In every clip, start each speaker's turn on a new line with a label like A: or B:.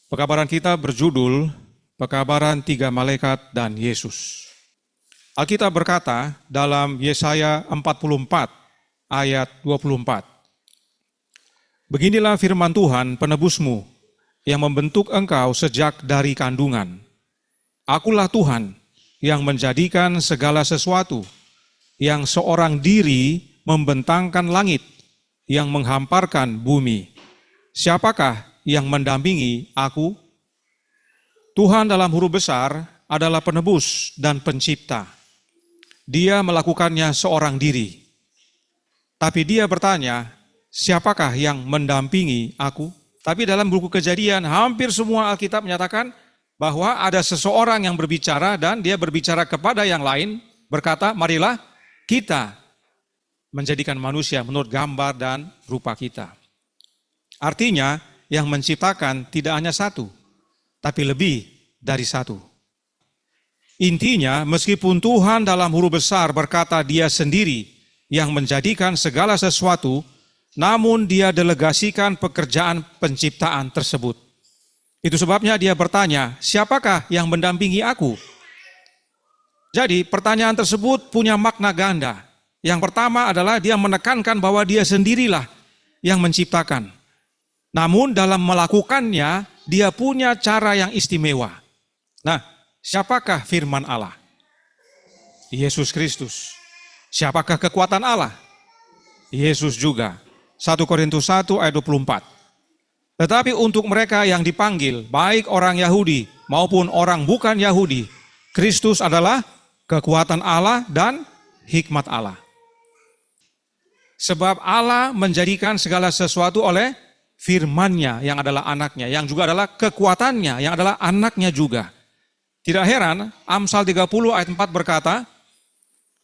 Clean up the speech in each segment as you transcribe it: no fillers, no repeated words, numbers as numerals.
A: Pekabaran kita berjudul Pekabaran Tiga Malaikat dan Yesus. Alkitab berkata dalam Yesaya 44 ayat 24. Beginilah firman Tuhan penebusmu yang membentuk engkau sejak dari kandungan. Akulah Tuhan yang menjadikan segala sesuatu, yang seorang diri membentangkan langit, yang menghamparkan bumi. Siapakah yang mendampingi aku? Tuhan dalam huruf besar adalah penebus dan pencipta. Dia melakukannya seorang diri. Tapi dia bertanya, siapakah yang mendampingi aku? Tapi dalam buku Kejadian, hampir semua Alkitab menyatakan bahwa ada seseorang yang berbicara dan dia berbicara kepada yang lain, berkata, marilah kita menjadikan manusia menurut gambar dan rupa kita. Artinya, yang menciptakan tidak hanya satu, tapi lebih dari satu. Intinya, meskipun Tuhan dalam huruf besar berkata dia sendiri yang menjadikan segala sesuatu, namun dia delegasikan pekerjaan penciptaan tersebut. Itu sebabnya dia bertanya, siapakah yang mendampingi aku? Jadi pertanyaan tersebut punya makna ganda. Yang pertama adalah dia menekankan bahwa dia sendirilah yang menciptakan. Namun dalam melakukannya, dia punya cara yang istimewa. Nah, siapakah firman Allah? Yesus Kristus. Siapakah kekuatan Allah? Yesus juga. 1 Korintus 1 ayat 24. Tetapi untuk mereka yang dipanggil, baik orang Yahudi maupun orang bukan Yahudi, Kristus adalah kekuatan Allah dan hikmat Allah. Sebab Allah menjadikan segala sesuatu oleh firman-Nya yang adalah anaknya, yang juga adalah kekuatannya, yang adalah anaknya juga. Tidak heran, Amsal 30 ayat 4 berkata,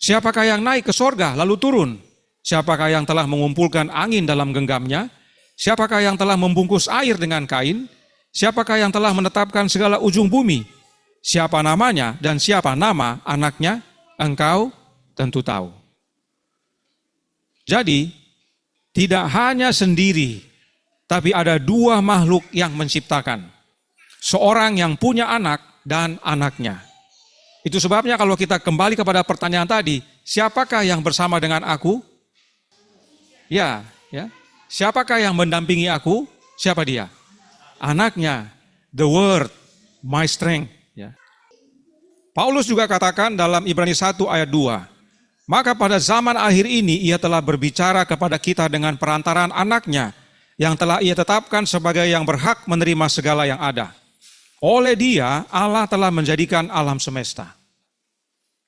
A: siapakah yang naik ke sorga lalu turun? Siapakah yang telah mengumpulkan angin dalam genggamnya? Siapakah yang telah membungkus air dengan kain? Siapakah yang telah menetapkan segala ujung bumi? Siapa namanya dan siapa nama anaknya? Engkau tentu tahu. Jadi, tidak hanya sendiri, tapi ada dua makhluk yang menciptakan. Seorang yang punya anak dan anaknya. Itu sebabnya kalau kita kembali kepada pertanyaan tadi, siapakah yang bersama dengan aku? Ya. Siapakah yang mendampingi aku? Siapa dia? Anaknya. The word, my strength. Ya. Paulus juga katakan dalam Ibrani 1 ayat 2, maka pada zaman akhir ini ia telah berbicara kepada kita dengan perantaraan anaknya, yang telah ia tetapkan sebagai yang berhak menerima segala yang ada. Oleh dia, Allah telah menjadikan alam semesta.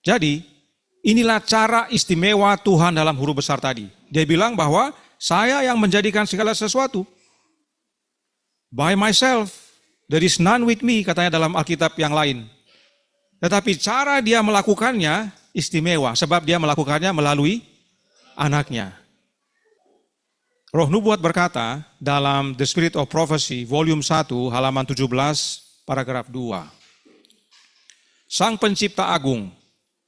A: Jadi, inilah cara istimewa Tuhan dalam huruf besar tadi. Dia bilang bahwa saya yang menjadikan segala sesuatu. By myself, there is none with me, katanya dalam Alkitab yang lain. Tetapi cara dia melakukannya istimewa, sebab dia melakukannya melalui anaknya. Roh Nubuat berkata dalam The Spirit of Prophecy, volume 1, halaman 17, paragraf 2. Sang pencipta agung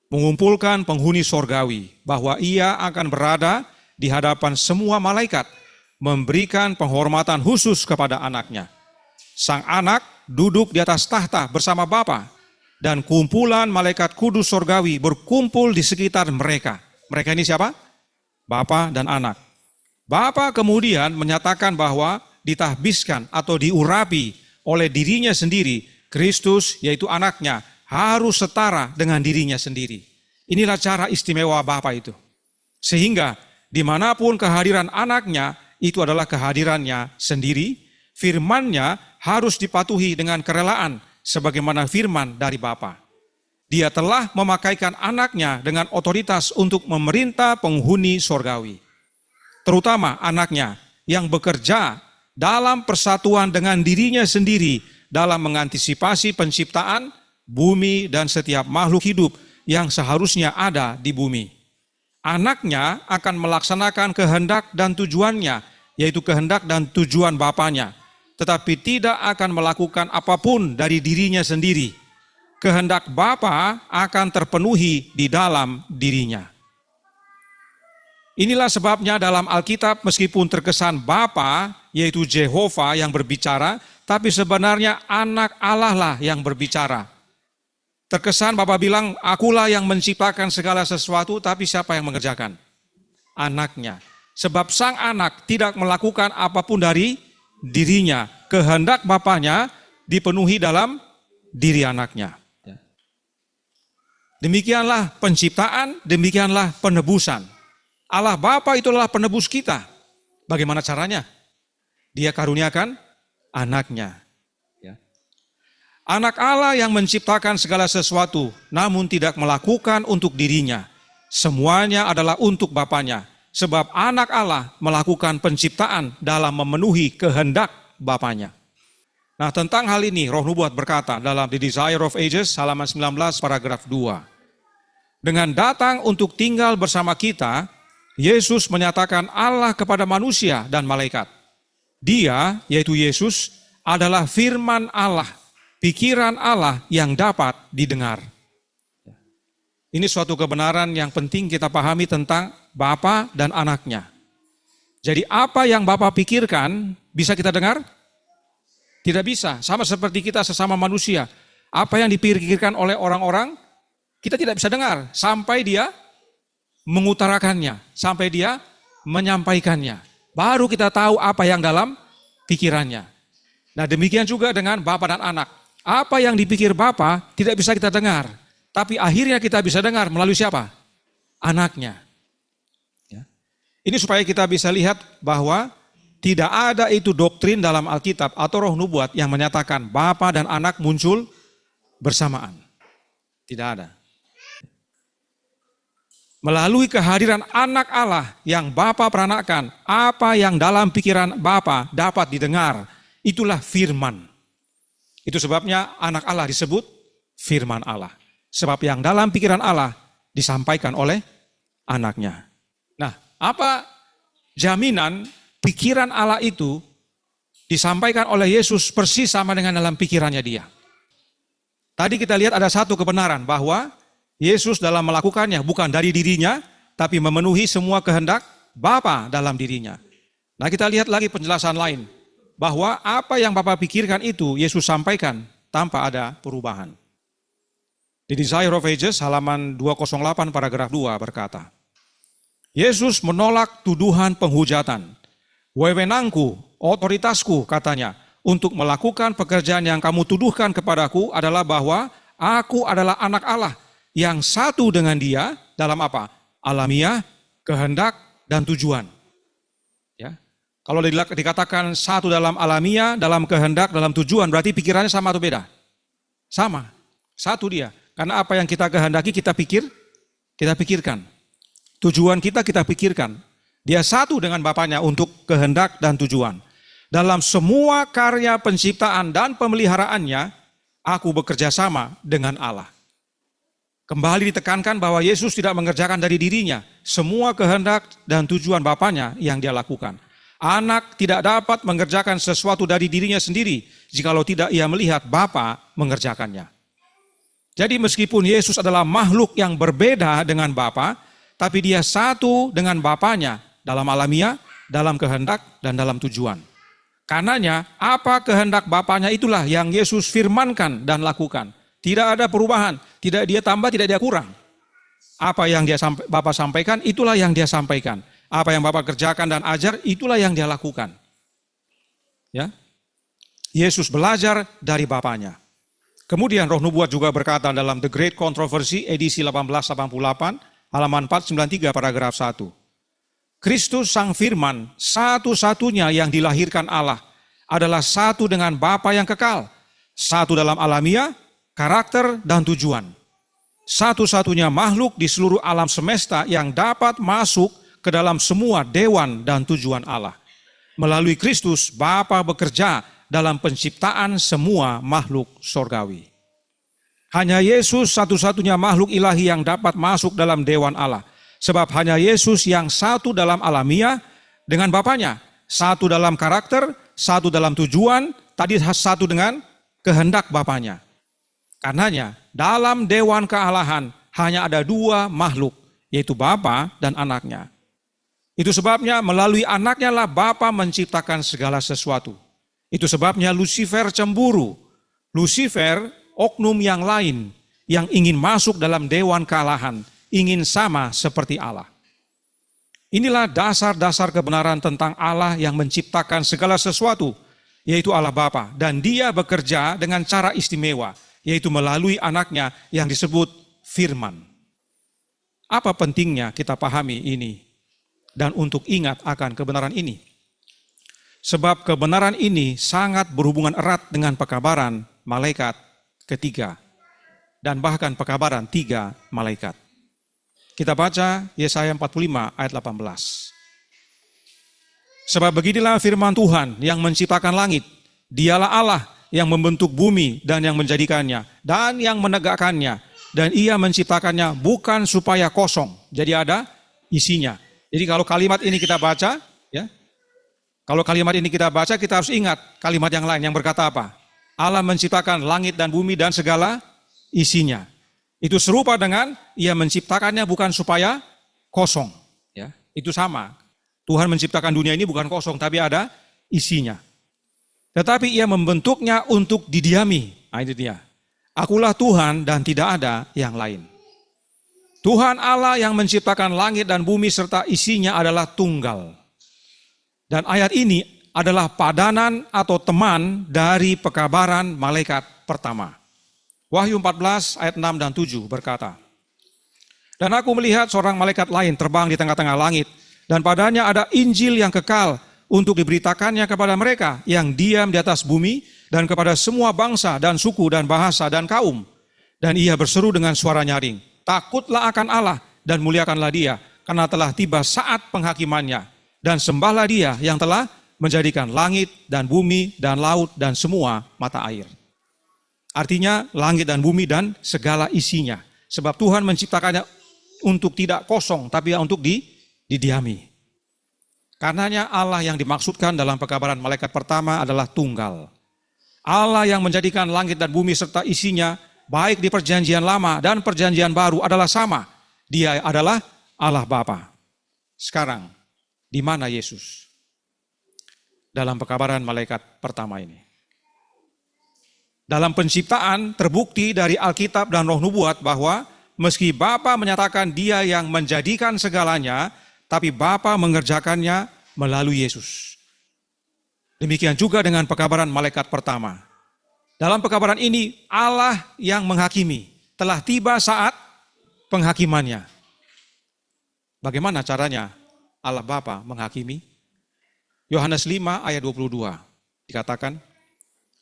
A: mengumpulkan penghuni sorgawi bahwa ia akan berada di hadapan semua malaikat, memberikan penghormatan khusus kepada anaknya. Sang anak duduk di atas tahta bersama Bapa, dan kumpulan malaikat kudus sorgawi berkumpul di sekitar mereka. Mereka ini siapa? Bapa dan anak. Bapa kemudian menyatakan bahwa ditahbiskan atau diurapi oleh dirinya sendiri, Kristus yaitu anaknya harus setara dengan dirinya sendiri. Inilah cara istimewa Bapa itu. Sehingga dimanapun kehadiran anaknya itu adalah kehadirannya sendiri, firman-Nya harus dipatuhi dengan kerelaan sebagaimana firman dari Bapa. Dia telah memakaikan anaknya dengan otoritas untuk memerintah penghuni sorgawi. Terutama anaknya yang bekerja dalam persatuan dengan dirinya sendiri dalam mengantisipasi penciptaan bumi dan setiap makhluk hidup yang seharusnya ada di bumi. Anaknya akan melaksanakan kehendak dan tujuannya, yaitu kehendak dan tujuan Bapanya, tetapi tidak akan melakukan apapun dari dirinya sendiri. Kehendak Bapa akan terpenuhi di dalam dirinya. Inilah sebabnya dalam Alkitab meskipun terkesan Bapa, yaitu Jehovah yang berbicara, tapi sebenarnya anak Allah lah yang berbicara. Terkesan Bapa bilang, akulah yang menciptakan segala sesuatu, tapi siapa yang mengerjakan? Anaknya. Sebab sang anak tidak melakukan apapun dari dirinya. Kehendak Bapanya dipenuhi dalam diri anaknya. Demikianlah penciptaan, demikianlah penebusan. Allah Bapa itulah penebus kita. Bagaimana caranya? Dia karuniakan anaknya. Anak Allah yang menciptakan segala sesuatu, namun tidak melakukan untuk dirinya. Semuanya adalah untuk Bapanya. Sebab anak Allah melakukan penciptaan dalam memenuhi kehendak Bapanya. Nah, tentang hal ini Roh Nubuat berkata dalam The Desire of Ages halaman 19 paragraf 2. Dengan datang untuk tinggal bersama kita, Yesus menyatakan Allah kepada manusia dan malaikat. Dia, yaitu Yesus, adalah firman Allah, pikiran Allah yang dapat didengar. Ini suatu kebenaran yang penting kita pahami tentang Bapa dan anaknya. Jadi apa yang Bapa pikirkan bisa kita dengar? Tidak bisa, sama seperti kita sesama manusia. Apa yang dipikirkan oleh orang-orang, kita tidak bisa dengar sampai dia mengutarakannya, sampai dia menyampaikannya. Baru kita tahu apa yang dalam pikirannya. Nah, demikian juga dengan Bapa dan anak. Apa yang dipikir Bapa tidak bisa kita dengar, tapi akhirnya kita bisa dengar melalui siapa? Anaknya. Ya. Ini supaya kita bisa lihat bahwa tidak ada itu doktrin dalam Alkitab atau Roh Nubuat yang menyatakan Bapa dan anak muncul bersamaan. Tidak ada. Melalui kehadiran anak Allah yang Bapa peranakan, apa yang dalam pikiran Bapa dapat didengar, itulah firman. Itu sebabnya anak Allah disebut firman Allah. Sebab yang dalam pikiran Allah disampaikan oleh anaknya. Nah, apa jaminan pikiran Allah itu disampaikan oleh Yesus persis sama dengan dalam pikirannya dia? Tadi kita lihat ada satu kebenaran bahwa Yesus dalam melakukannya bukan dari dirinya, tapi memenuhi semua kehendak Bapa dalam dirinya. Nah, kita lihat lagi penjelasan lain, bahwa apa yang Bapa pikirkan itu Yesus sampaikan tanpa ada perubahan. Di Desire of Ages halaman 208 paragraf 2 berkata, Yesus menolak tuduhan penghujatan. Wewenangku, otoritasku katanya, untuk melakukan pekerjaan yang kamu tuduhkan kepadaku adalah bahwa aku adalah anak Allah yang satu dengan dia dalam apa? Alamiah, kehendak, dan tujuan. Ya. Kalau dikatakan satu dalam alamiah, dalam kehendak, dalam tujuan, berarti pikirannya sama atau beda? Sama, satu dia. Karena apa yang kita kehendaki kita pikirkan. Tujuan kita pikirkan. Dia satu dengan Bapanya untuk kehendak dan tujuan. Dalam semua karya penciptaan dan pemeliharaannya, aku bekerja sama dengan Allah. Kembali ditekankan bahwa Yesus tidak mengerjakan dari dirinya. Semua kehendak dan tujuan Bapanya yang dia lakukan. Anak tidak dapat mengerjakan sesuatu dari dirinya sendiri jikalau tidak ia melihat Bapa mengerjakannya. Jadi meskipun Yesus adalah makhluk yang berbeda dengan Bapa, tapi dia satu dengan Bapanya dalam alamiah, dalam kehendak, dan dalam tujuan. Karenanya, apa kehendak Bapanya itulah yang Yesus firmankan dan lakukan. Tidak ada perubahan, tidak dia tambah, tidak dia kurang. Apa yang Bapa sampaikan, itulah yang dia sampaikan. Apa yang Bapa kerjakan dan ajar, itulah yang dia lakukan. Ya, Yesus belajar dari Bapanya. Kemudian Roh Nubuat juga berkata dalam The Great Controversy edisi 1888, halaman 493 paragraf 1. Kristus Sang Firman, satu-satunya yang dilahirkan Allah, adalah satu dengan Bapa yang kekal. Satu dalam alamiah, karakter, dan tujuan. Satu-satunya makhluk di seluruh alam semesta yang dapat masuk ke dalam semua dewan dan tujuan Allah. Melalui Kristus, Bapa bekerja dalam penciptaan semua makhluk sorgawi. Hanya Yesus satu-satunya makhluk ilahi yang dapat masuk dalam dewan Allah. Sebab hanya Yesus yang satu dalam alamiah dengan Bapanya. Satu dalam karakter, satu dalam tujuan, tadi satu dengan kehendak Bapanya. Karenanya, dalam dewan kealahan hanya ada dua makhluk, yaitu Bapa dan anaknya. Itu sebabnya melalui anaknya lah Bapa menciptakan segala sesuatu. Itu sebabnya Lucifer cemburu. Lucifer, oknum yang lain yang ingin masuk dalam dewan kealahan, ingin sama seperti Allah. Inilah dasar-dasar kebenaran tentang Allah yang menciptakan segala sesuatu, yaitu Allah Bapa. Dan dia bekerja dengan cara istimewa, yaitu melalui anaknya yang disebut firman. Apa pentingnya kita pahami ini dan untuk ingat akan kebenaran ini? Sebab kebenaran ini sangat berhubungan erat dengan pekabaran malaikat ketiga dan bahkan pekabaran 3 malaikat. Kita baca Yesaya 45 ayat 18. Sebab beginilah firman Tuhan yang menciptakan langit, dialah Allah yang membentuk bumi dan yang menjadikannya dan yang menegakkannya, dan ia menciptakannya bukan supaya kosong. Jadi ada isinya. Jadi kalau kalimat ini kita baca, ya, kalau kalimat ini kita baca, kita harus ingat kalimat yang lain yang berkata apa? Allah menciptakan langit dan bumi dan segala isinya. Itu serupa dengan ia menciptakannya bukan supaya kosong. Ya, itu sama. Tuhan menciptakan dunia ini bukan kosong, tapi ada isinya. Tetapi ia membentuknya untuk didiami. Nah, itu dia. Akulah Tuhan dan tidak ada yang lain. Tuhan Allah yang menciptakan langit dan bumi serta isinya adalah tunggal. Dan ayat ini adalah padanan atau teman dari pekabaran malaikat pertama. Wahyu 14 ayat 6 dan 7 berkata, dan aku melihat seorang malaikat lain terbang di tengah-tengah langit, dan padanya ada Injil yang kekal untuk diberitakannya kepada mereka yang diam di atas bumi dan kepada semua bangsa dan suku dan bahasa dan kaum. Dan ia berseru dengan suara nyaring, takutlah akan Allah dan muliakanlah dia, karena telah tiba saat penghakimannya. Dan sembahlah dia yang telah menjadikan langit dan bumi dan laut dan semua mata air. Artinya langit dan bumi dan segala isinya. Sebab Tuhan menciptakannya untuk tidak kosong, tapi untuk didiami. Karenanya Allah yang dimaksudkan dalam pekabaran malaikat pertama adalah tunggal. Allah yang menjadikan langit dan bumi serta isinya, baik di perjanjian lama dan perjanjian baru adalah sama. Dia adalah Allah Bapa. Sekarang, di mana Yesus dalam pekabaran malaikat pertama ini? Dalam penciptaan terbukti dari Alkitab dan Roh Nubuat bahwa meski Bapa menyatakan dia yang menjadikan segalanya, tapi Bapa mengerjakannya melalui Yesus. Demikian juga dengan pekabaran malaikat pertama. Dalam pekabaran ini Allah yang menghakimi, telah tiba saat penghakimannya. Bagaimana caranya Allah Bapa menghakimi? Yohanes 5 ayat 22 dikatakan,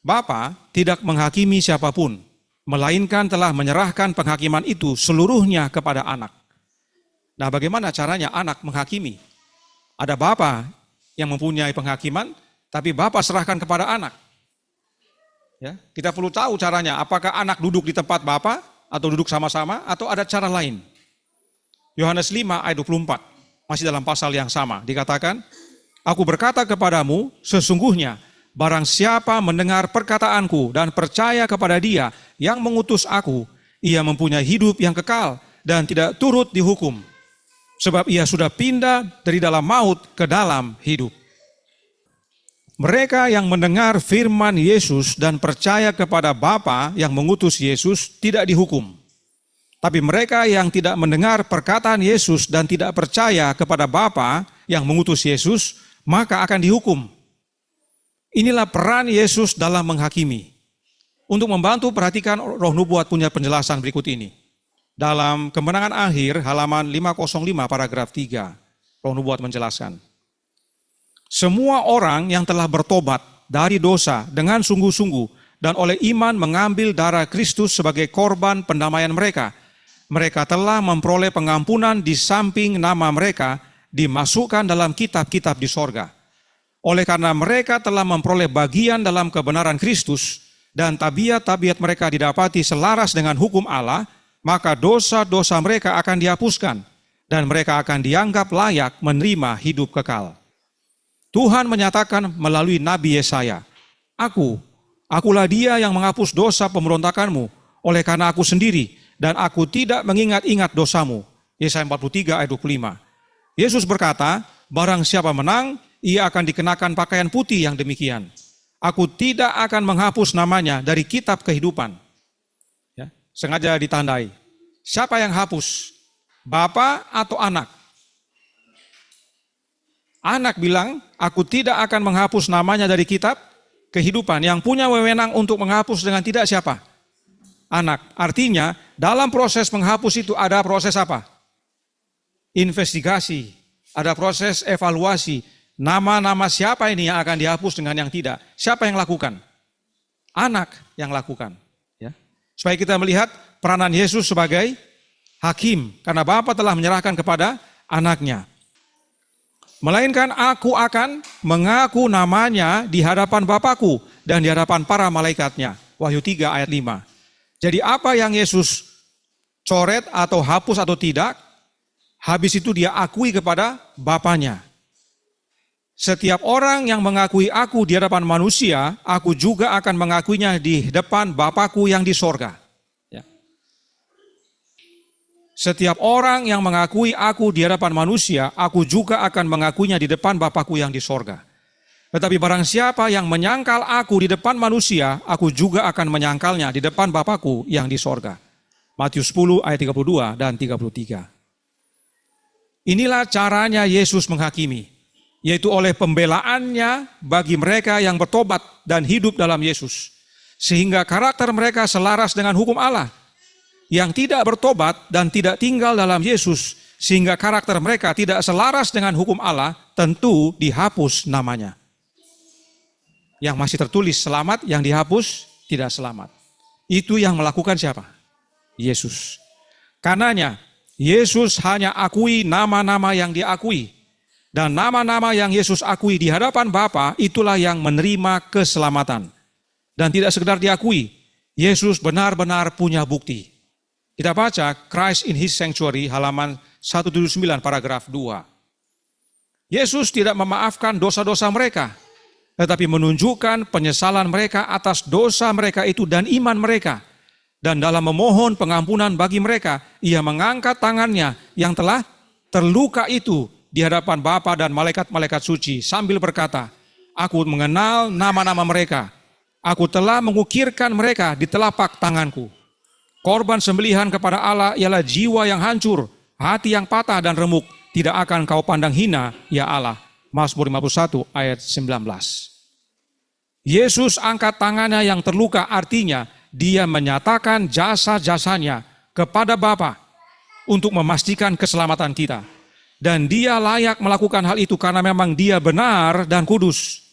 A: Bapa tidak menghakimi siapapun, melainkan telah menyerahkan penghakiman itu seluruhnya kepada anak. Nah, bagaimana caranya anak menghakimi? Ada Bapa yang mempunyai penghakiman, tapi Bapa serahkan kepada anak. Ya, kita perlu tahu caranya, apakah anak duduk di tempat Bapa atau duduk sama-sama atau ada cara lain. Yohanes 5 ayat 24. Masih dalam pasal yang sama, dikatakan, aku berkata kepadamu, sesungguhnya barang siapa mendengar perkataanku dan percaya kepada dia yang mengutus aku, ia mempunyai hidup yang kekal dan tidak turut dihukum. Sebab ia sudah pindah dari dalam maut ke dalam hidup. Mereka yang mendengar firman Yesus dan percaya kepada Bapa yang mengutus Yesus tidak dihukum. Tapi mereka yang tidak mendengar perkataan Yesus dan tidak percaya kepada Bapa yang mengutus Yesus, maka akan dihukum. Inilah peran Yesus dalam menghakimi. Untuk membantu, perhatikan Roh Nubuat punya penjelasan berikut ini. Dalam Kemenangan Akhir, halaman 505 paragraf 3, Roh Nubuat menjelaskan. Semua orang yang telah bertobat dari dosa dengan sungguh-sungguh dan oleh iman mengambil darah Kristus sebagai korban pendamaian mereka, mereka telah memperoleh pengampunan di samping nama mereka dimasukkan dalam kitab-kitab di sorga. Oleh karena mereka telah memperoleh bagian dalam kebenaran Kristus dan tabiat-tabiat mereka didapati selaras dengan hukum Allah, maka dosa-dosa mereka akan dihapuskan dan mereka akan dianggap layak menerima hidup kekal. Tuhan menyatakan melalui Nabi Yesaya, akulah dia yang menghapus dosa pemberontakanmu, oleh karena aku sendiri, dan aku tidak mengingat-ingat dosamu. Yesaya 43 ayat 25. Yesus berkata, barang siapa menang, ia akan dikenakan pakaian putih yang demikian. Aku tidak akan menghapus namanya dari kitab kehidupan. Ya, sengaja ditandai. Siapa yang hapus? Bapa atau anak? Anak bilang, aku tidak akan menghapus namanya dari kitab kehidupan. Yang punya wewenang untuk menghapus dengan tidak siapa? Anak. Artinya, dalam proses menghapus itu ada proses apa? Investigasi, ada proses evaluasi. Nama-nama siapa ini yang akan dihapus dengan yang tidak? Siapa yang lakukan? Anak yang lakukan. Ya. Supaya kita melihat peranan Yesus sebagai hakim, karena Bapa telah menyerahkan kepada anaknya. Melainkan aku akan mengaku namanya di hadapan Bapakku dan di hadapan para malaikatnya. Wahyu 3 ayat 5. Jadi apa yang Yesus coret atau hapus atau tidak, habis itu dia akui kepada Bapanya. Setiap orang yang mengakui aku di hadapan manusia, aku juga akan mengakuinya di depan Bapakku yang di sorga. Ya. Setiap orang yang mengakui aku di hadapan manusia, aku juga akan mengakuinya di depan Bapakku yang di sorga. Tetapi barang siapa yang menyangkal aku di depan manusia, aku juga akan menyangkalnya di depan Bapakku yang di sorga. Matius 10 ayat 32 dan 33. Inilah caranya Yesus menghakimi, yaitu oleh pembelaannya bagi mereka yang bertobat dan hidup dalam Yesus. Sehingga karakter mereka selaras dengan hukum Allah. Yang tidak bertobat dan tidak tinggal dalam Yesus, sehingga karakter mereka tidak selaras dengan hukum Allah, tentu dihapus namanya. Yang masih tertulis selamat, yang dihapus tidak selamat. Itu yang melakukan siapa? Yesus. Karenanya, Yesus hanya akui nama-nama yang diakui. Dan nama-nama yang Yesus akui di hadapan Bapa, itulah yang menerima keselamatan. Dan tidak sekedar diakui, Yesus benar-benar punya bukti. Kita baca Christ in His Sanctuary halaman 179 paragraf 2. Yesus tidak memaafkan dosa-dosa mereka, tetapi menunjukkan penyesalan mereka atas dosa mereka itu dan iman mereka. Dan dalam memohon pengampunan bagi mereka, ia mengangkat tangannya yang telah terluka itu di hadapan Bapa dan malaikat-malaikat suci sambil berkata, aku mengenal nama-nama mereka. Aku telah mengukirkan mereka di telapak tanganku. Korban sembelihan kepada Allah ialah jiwa yang hancur, hati yang patah dan remuk. Tidak akan kau pandang hina, ya Allah. Mazmur 51 ayat 19. Yesus angkat tangannya yang terluka, artinya dia menyatakan jasa-jasanya kepada Bapa untuk memastikan keselamatan kita. Dan dia layak melakukan hal itu karena memang dia benar dan kudus.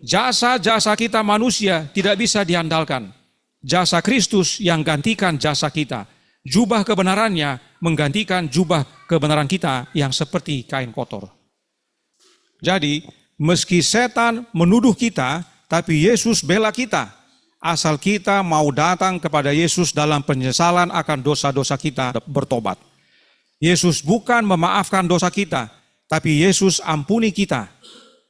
A: Jasa-jasa kita manusia tidak bisa diandalkan. Jasa Kristus yang gantikan jasa kita. Jubah kebenarannya menggantikan jubah kebenaran kita yang seperti kain kotor. Jadi, meski setan menuduh kita, tapi Yesus bela kita. Asal kita mau datang kepada Yesus dalam penyesalan akan dosa-dosa kita bertobat. Yesus bukan memaafkan dosa kita, tapi Yesus ampuni kita.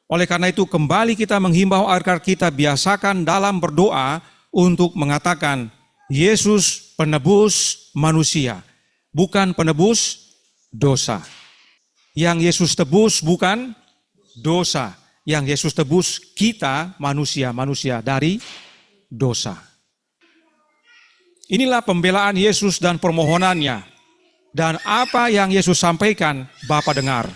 A: Oleh karena itu kembali kita menghimbau agar kita biasakan dalam berdoa untuk mengatakan Yesus penebus manusia, bukan penebus dosa. Yang Yesus tebus bukan dosa. Yang Yesus tebus kita manusia dari dosa. Inilah pembelaan Yesus dan permohonannya. Dan apa yang Yesus sampaikan, Bapa dengar.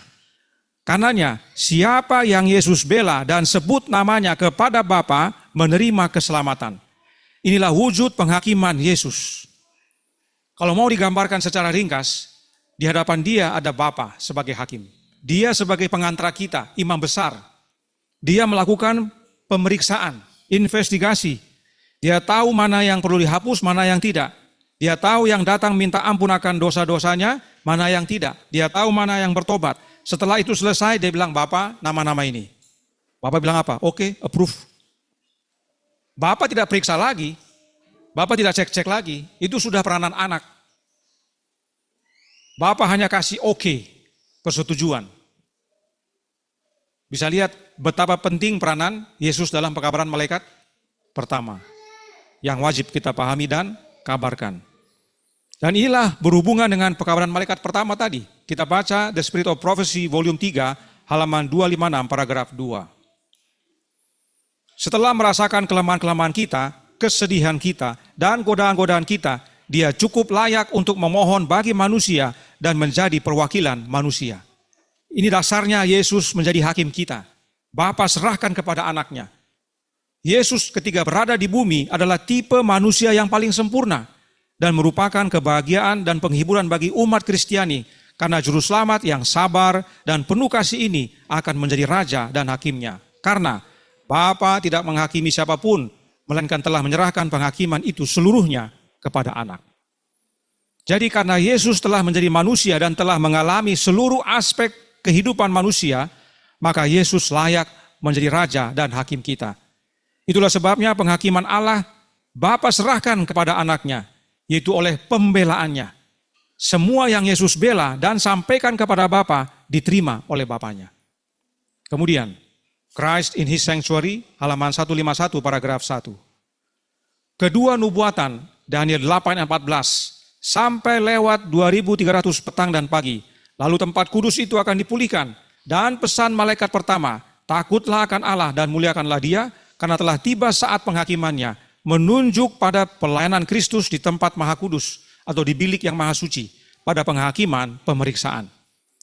A: Karenanya, siapa yang Yesus bela dan sebut namanya kepada Bapa menerima keselamatan. Inilah wujud penghakiman Yesus. Kalau mau digambarkan secara ringkas, di hadapan dia ada Bapa sebagai hakim. Dia sebagai pengantara kita, imam besar. Dia melakukan pemeriksaan, investigasi. Dia tahu mana yang perlu dihapus, mana yang tidak. Dia tahu yang datang minta ampun akan dosa-dosanya, mana yang tidak. Dia tahu mana yang bertobat. Setelah itu selesai, dia bilang, Bapak, nama-nama ini. Bapak bilang apa? Oke, approve. Bapak tidak periksa lagi. Bapak tidak cek-cek lagi. Itu sudah peranan anak. Bapak hanya kasih oke, persetujuan. Bisa lihat betapa penting peranan Yesus dalam pekabaran malaikat pertama. Yang wajib kita pahami dan kabarkan. Dan inilah berhubungan dengan pekabaran malaikat pertama tadi. Kita baca The Spirit of Prophecy volume 3 halaman 256 paragraf 2. Setelah merasakan kelemahan-kelemahan kita, kesedihan kita, dan godaan-godaan kita, Dia cukup layak untuk memohon bagi manusia dan menjadi perwakilan manusia. Ini dasarnya Yesus menjadi hakim kita. Bapa serahkan kepada anaknya. Yesus ketika berada di bumi adalah tipe manusia yang paling sempurna dan merupakan kebahagiaan dan penghiburan bagi umat Kristiani karena juru selamat yang sabar dan penuh kasih ini akan menjadi raja dan hakimnya. Karena Bapa tidak menghakimi siapapun, melainkan telah menyerahkan penghakiman itu seluruhnya kepada anak. Jadi karena Yesus telah menjadi manusia dan telah mengalami seluruh aspek kehidupan manusia, maka Yesus layak menjadi raja dan hakim kita. Itulah sebabnya penghakiman Allah Bapa serahkan kepada anaknya, yaitu oleh pembelaannya. Semua yang Yesus bela dan sampaikan kepada Bapa diterima oleh Bapanya. Kemudian, Christ in His Sanctuary, halaman 151 paragraf 1. Kedua nubuatan, Daniel 8:14, sampai lewat 2300 petang dan pagi. Lalu tempat kudus itu akan dipulihkan. Dan pesan malaikat pertama, takutlah akan Allah dan muliakanlah Dia, karena telah tiba saat penghakimannya, menunjuk pada pelayanan Kristus di tempat maha kudus, atau di bilik yang maha suci, pada penghakiman pemeriksaan.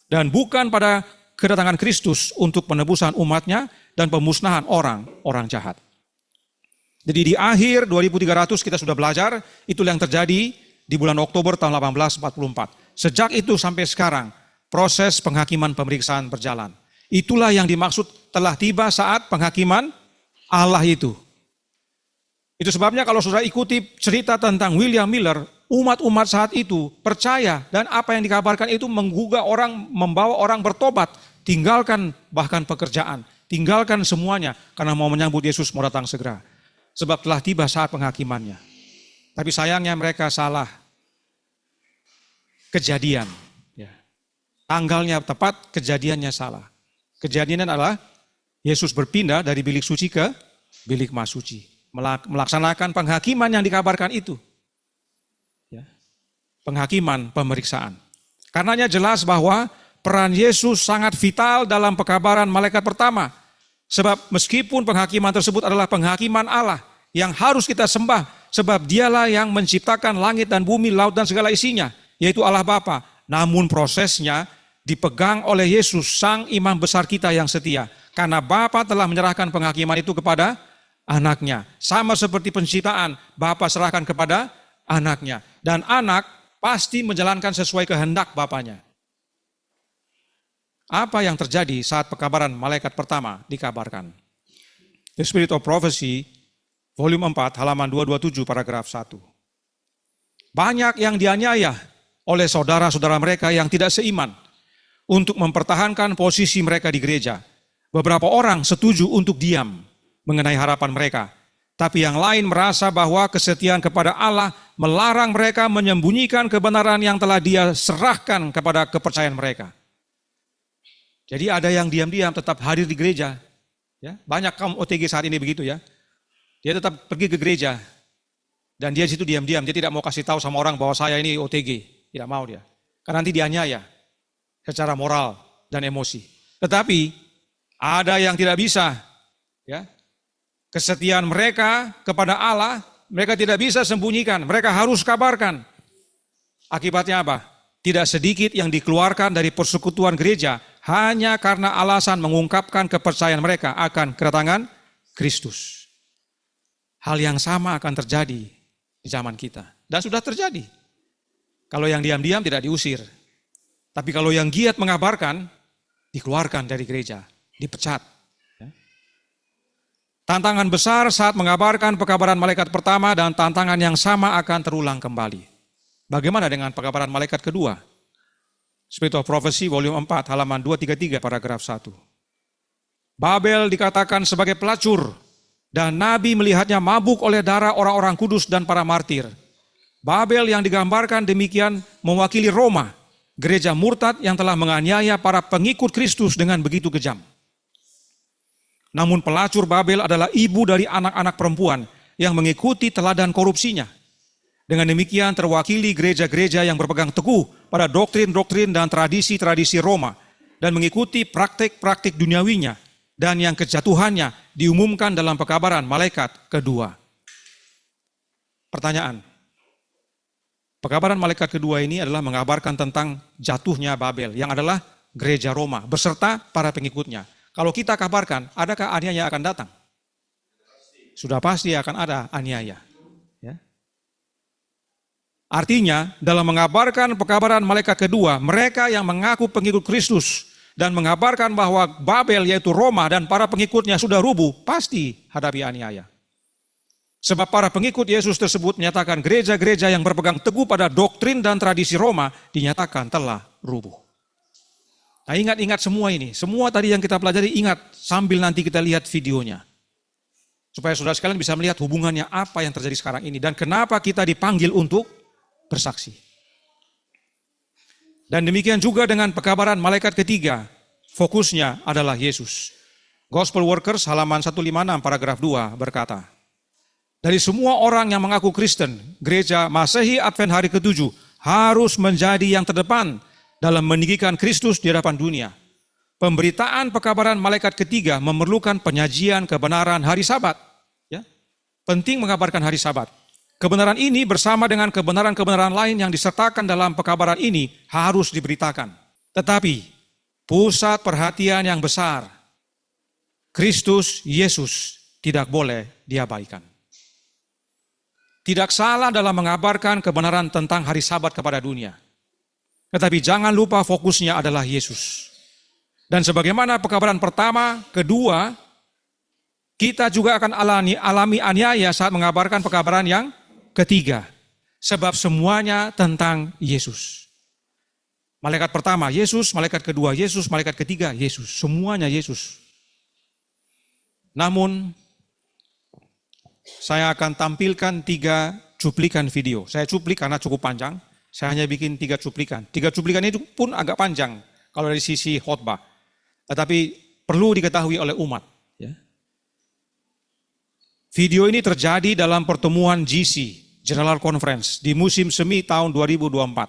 A: Dan bukan pada kedatangan Kristus untuk penebusan umatnya dan pemusnahan orang jahat. Jadi di akhir 2300 kita sudah belajar, itulah yang terjadi di bulan Oktober tahun 1844. Sejak itu sampai sekarang, proses penghakiman pemeriksaan berjalan. Itulah yang dimaksud telah tiba saat penghakiman Allah itu. Itu sebabnya kalau saudara ikuti cerita tentang William Miller, umat-umat saat itu percaya dan apa yang dikabarkan itu menggugah orang, membawa orang bertobat, tinggalkan bahkan pekerjaan, tinggalkan semuanya karena mau menyambut Yesus mau datang segera. Sebab telah tiba saat penghakimannya. Tapi sayangnya mereka salah. Kejadian. Ya. Tanggalnya tepat, kejadiannya salah. Kejadiannya adalah Yesus berpindah dari bilik suci ke bilik maha suci. Melaksanakan penghakiman yang dikabarkan itu. Ya. Penghakiman, pemeriksaan. Karenanya jelas bahwa peran Yesus sangat vital dalam pekabaran malaikat pertama. Sebab meskipun penghakiman tersebut adalah penghakiman Allah yang harus kita sembah. Sebab dialah yang menciptakan langit dan bumi, laut dan segala isinya. Yaitu Allah Bapa. Namun prosesnya dipegang oleh Yesus, sang imam besar kita yang setia. Karena Bapa telah menyerahkan penghakiman itu kepada anaknya. Sama seperti penciptaan, Bapa serahkan kepada anaknya. Dan anak pasti menjalankan sesuai kehendak Bapanya. Apa yang terjadi saat pekabaran malaikat pertama dikabarkan? The Spirit of Prophecy, volume 4, halaman 227, paragraf 1. Banyak yang dianiaya oleh saudara-saudara mereka yang tidak seiman untuk mempertahankan posisi mereka di gereja. Beberapa orang setuju untuk diam mengenai harapan mereka. Tapi yang lain merasa bahwa kesetiaan kepada Allah melarang mereka menyembunyikan kebenaran yang telah Dia serahkan kepada kepercayaan mereka. Jadi ada yang diam-diam tetap hadir di gereja. Ya, banyak kaum OTG saat ini begitu ya. Dia tetap pergi ke gereja. Dan dia di situ diam-diam. Dia tidak mau kasih tahu sama orang bahwa saya ini OTG. Tidak mau dia. Karena nanti dianiaya secara moral dan emosi. Tetapi ada yang tidak bisa. Ya, kesetiaan mereka kepada Allah, mereka tidak bisa sembunyikan. Mereka harus kabarkan. Akibatnya apa? Tidak sedikit yang dikeluarkan dari persekutuan gereja hanya karena alasan mengungkapkan kepercayaan mereka akan kedatangan Kristus. Hal yang sama akan terjadi di zaman kita. Dan sudah terjadi. Kalau yang diam-diam tidak diusir. Tapi kalau yang giat mengabarkan, dikeluarkan dari gereja, dipecat. Tantangan besar saat mengabarkan pekabaran malaikat pertama dan tantangan yang sama akan terulang kembali. Bagaimana dengan pekabaran malaikat kedua? Spirit of Prophecy, volume 4, halaman 233, paragraf 1. Babel dikatakan sebagai pelacur, dan Nabi melihatnya mabuk oleh darah orang-orang kudus dan para martir. Babel yang digambarkan demikian mewakili Roma, gereja murtad yang telah menganiaya para pengikut Kristus dengan begitu kejam. Namun pelacur Babel adalah ibu dari anak-anak perempuan yang mengikuti teladan korupsinya. Dengan demikian terwakili gereja-gereja yang berpegang teguh pada doktrin-doktrin dan tradisi-tradisi Roma dan mengikuti praktik-praktik duniawinya, dan yang kejatuhannya diumumkan dalam pekabaran malaikat kedua. Pertanyaan, pekabaran malaikat kedua ini adalah mengabarkan tentang jatuhnya Babel, yang adalah gereja Roma, beserta para pengikutnya. Kalau kita kabarkan, adakah aniaya akan datang? Sudah pasti akan ada aniaya. Ya. Artinya, dalam mengabarkan pekabaran malaikat kedua, mereka yang mengaku pengikut Kristus dan mengabarkan bahwa Babel yaitu Roma dan para pengikutnya sudah rubuh, pasti hadapi aniaya. Sebab para pengikut Yesus tersebut menyatakan gereja-gereja yang berpegang teguh pada doktrin dan tradisi Roma dinyatakan telah rubuh. Nah, ingat-ingat semua ini, semua tadi yang kita pelajari ingat sambil nanti kita lihat videonya. Supaya saudara sekalian bisa melihat hubungannya apa yang terjadi sekarang ini dan kenapa kita dipanggil untuk bersaksi. Dan demikian juga dengan pekabaran malaikat ketiga, fokusnya adalah Yesus. Gospel Workers halaman 156 paragraf 2 berkata, dari semua orang yang mengaku Kristen, gereja Masehi Advent hari ke-7 harus menjadi yang terdepan dalam meninggikan Kristus di hadapan dunia. Pemberitaan pekabaran malaikat ketiga memerlukan penyajian kebenaran hari Sabat. Ya, penting mengabarkan hari Sabat. Kebenaran ini bersama dengan kebenaran-kebenaran lain yang disertakan dalam pekabaran ini harus diberitakan. Tetapi pusat perhatian yang besar, Kristus Yesus tidak boleh diabaikan. Tidak salah dalam mengabarkan kebenaran tentang hari Sabat kepada dunia. Tetapi jangan lupa fokusnya adalah Yesus. Dan sebagaimana pekabaran pertama, kedua, kita juga akan alami aniaya saat mengabarkan pekabaran yang ketiga. Sebab semuanya tentang Yesus. Malaikat pertama Yesus, malaikat kedua Yesus, malaikat ketiga Yesus. Semuanya Yesus. Namun, saya akan tampilkan 3 cuplikan video. Saya cuplik karena cukup panjang. Saya hanya bikin 3 cuplikan. 3 cuplikan itu pun agak panjang kalau dari sisi khotbah. Tetapi perlu diketahui oleh umat. Ya. Video ini terjadi dalam pertemuan GC, General Conference, di musim semi tahun 2024.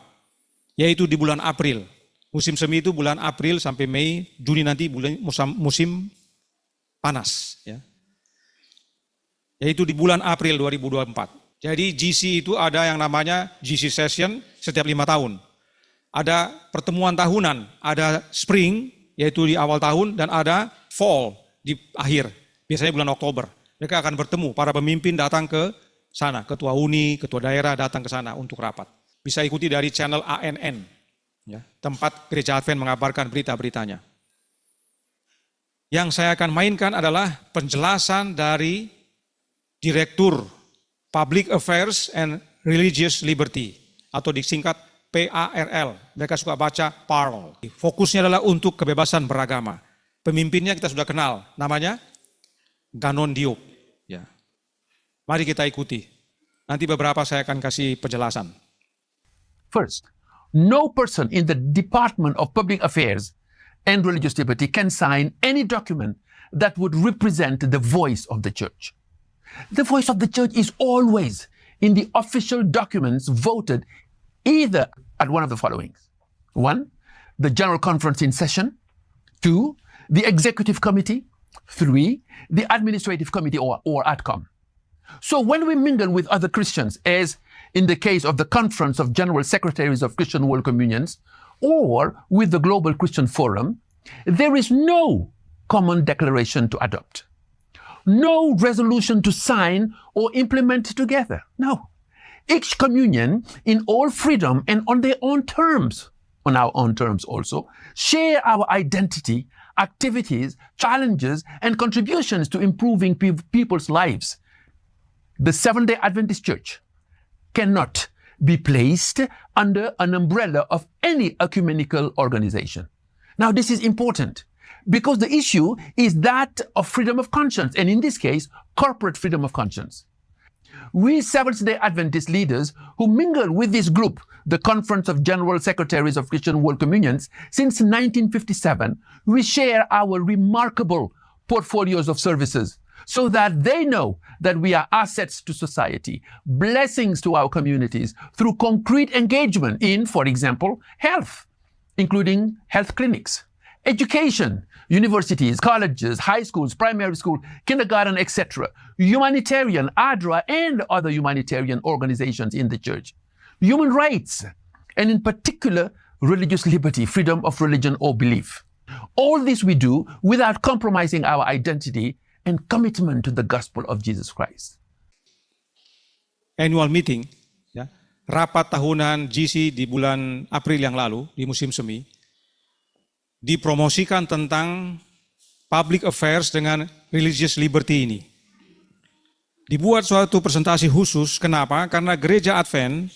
A: Yaitu di bulan April. Musim semi itu bulan April sampai Mei, Juni nanti musim panas. Ya. Yaitu di bulan April 2024. Jadi GC itu ada yang namanya GC Session setiap 5 tahun. Ada pertemuan tahunan, ada spring, yaitu di awal tahun, dan ada fall, di akhir, biasanya bulan Oktober. Mereka akan bertemu, para pemimpin datang ke sana, ketua uni, ketua daerah datang ke sana untuk rapat. Bisa ikuti dari channel ANN, ya, tempat Gereja Advent mengabarkan berita-beritanya. Yang saya akan mainkan adalah penjelasan dari Direktur Public Affairs and Religious Liberty, atau disingkat PARL. Mereka suka baca PARL. Fokusnya adalah untuk kebebasan beragama. Pemimpinnya kita sudah kenal, namanya Ganon Diop. Ya. Mari kita ikuti. Nanti beberapa saya akan kasih penjelasan.
B: First, no person in the Department of Public Affairs and Religious Liberty can sign any document that would represent the voice of the church. The voice of the church is always in the official documents voted either at one of the following. 1, the General Conference in session. 2, the Executive Committee. 3, the Administrative Committee or ADCOM. So when we mingle with other Christians, as in the case of the Conference of General Secretaries of Christian World Communions, or with the Global Christian Forum, there is no common declaration to adopt. No resolution to sign or implement together. No. Each communion, in all freedom and on their own terms, on our own terms also, share our identity, activities, challenges, and contributions to improving people's lives. The Seventh-day Adventist Church cannot be placed under an umbrella of any ecumenical organization. Now, this is important, because the issue is that of freedom of conscience, and in this case, corporate freedom of conscience. We Seventh-day Adventist leaders who mingle with this group, the Conference of General Secretaries of Christian World Communions, since 1957, we share our remarkable portfolios of services so that they know that we are assets to society, blessings to our communities through concrete engagement in, for example, health, including health clinics, education, universities, colleges, high schools, primary school, kindergarten, etc., humanitarian, ADRA, and other humanitarian organizations in the church, human rights, and in particular, religious liberty, freedom of religion or belief. All this we do without compromising our identity and commitment to the gospel of Jesus Christ.
A: Annual meeting, ya, rapat tahunan GC di bulan April yang lalu, di musim semi, dipromosikan tentang public affairs dengan religious liberty ini. Dibuat suatu presentasi khusus, kenapa? Karena gereja Advent,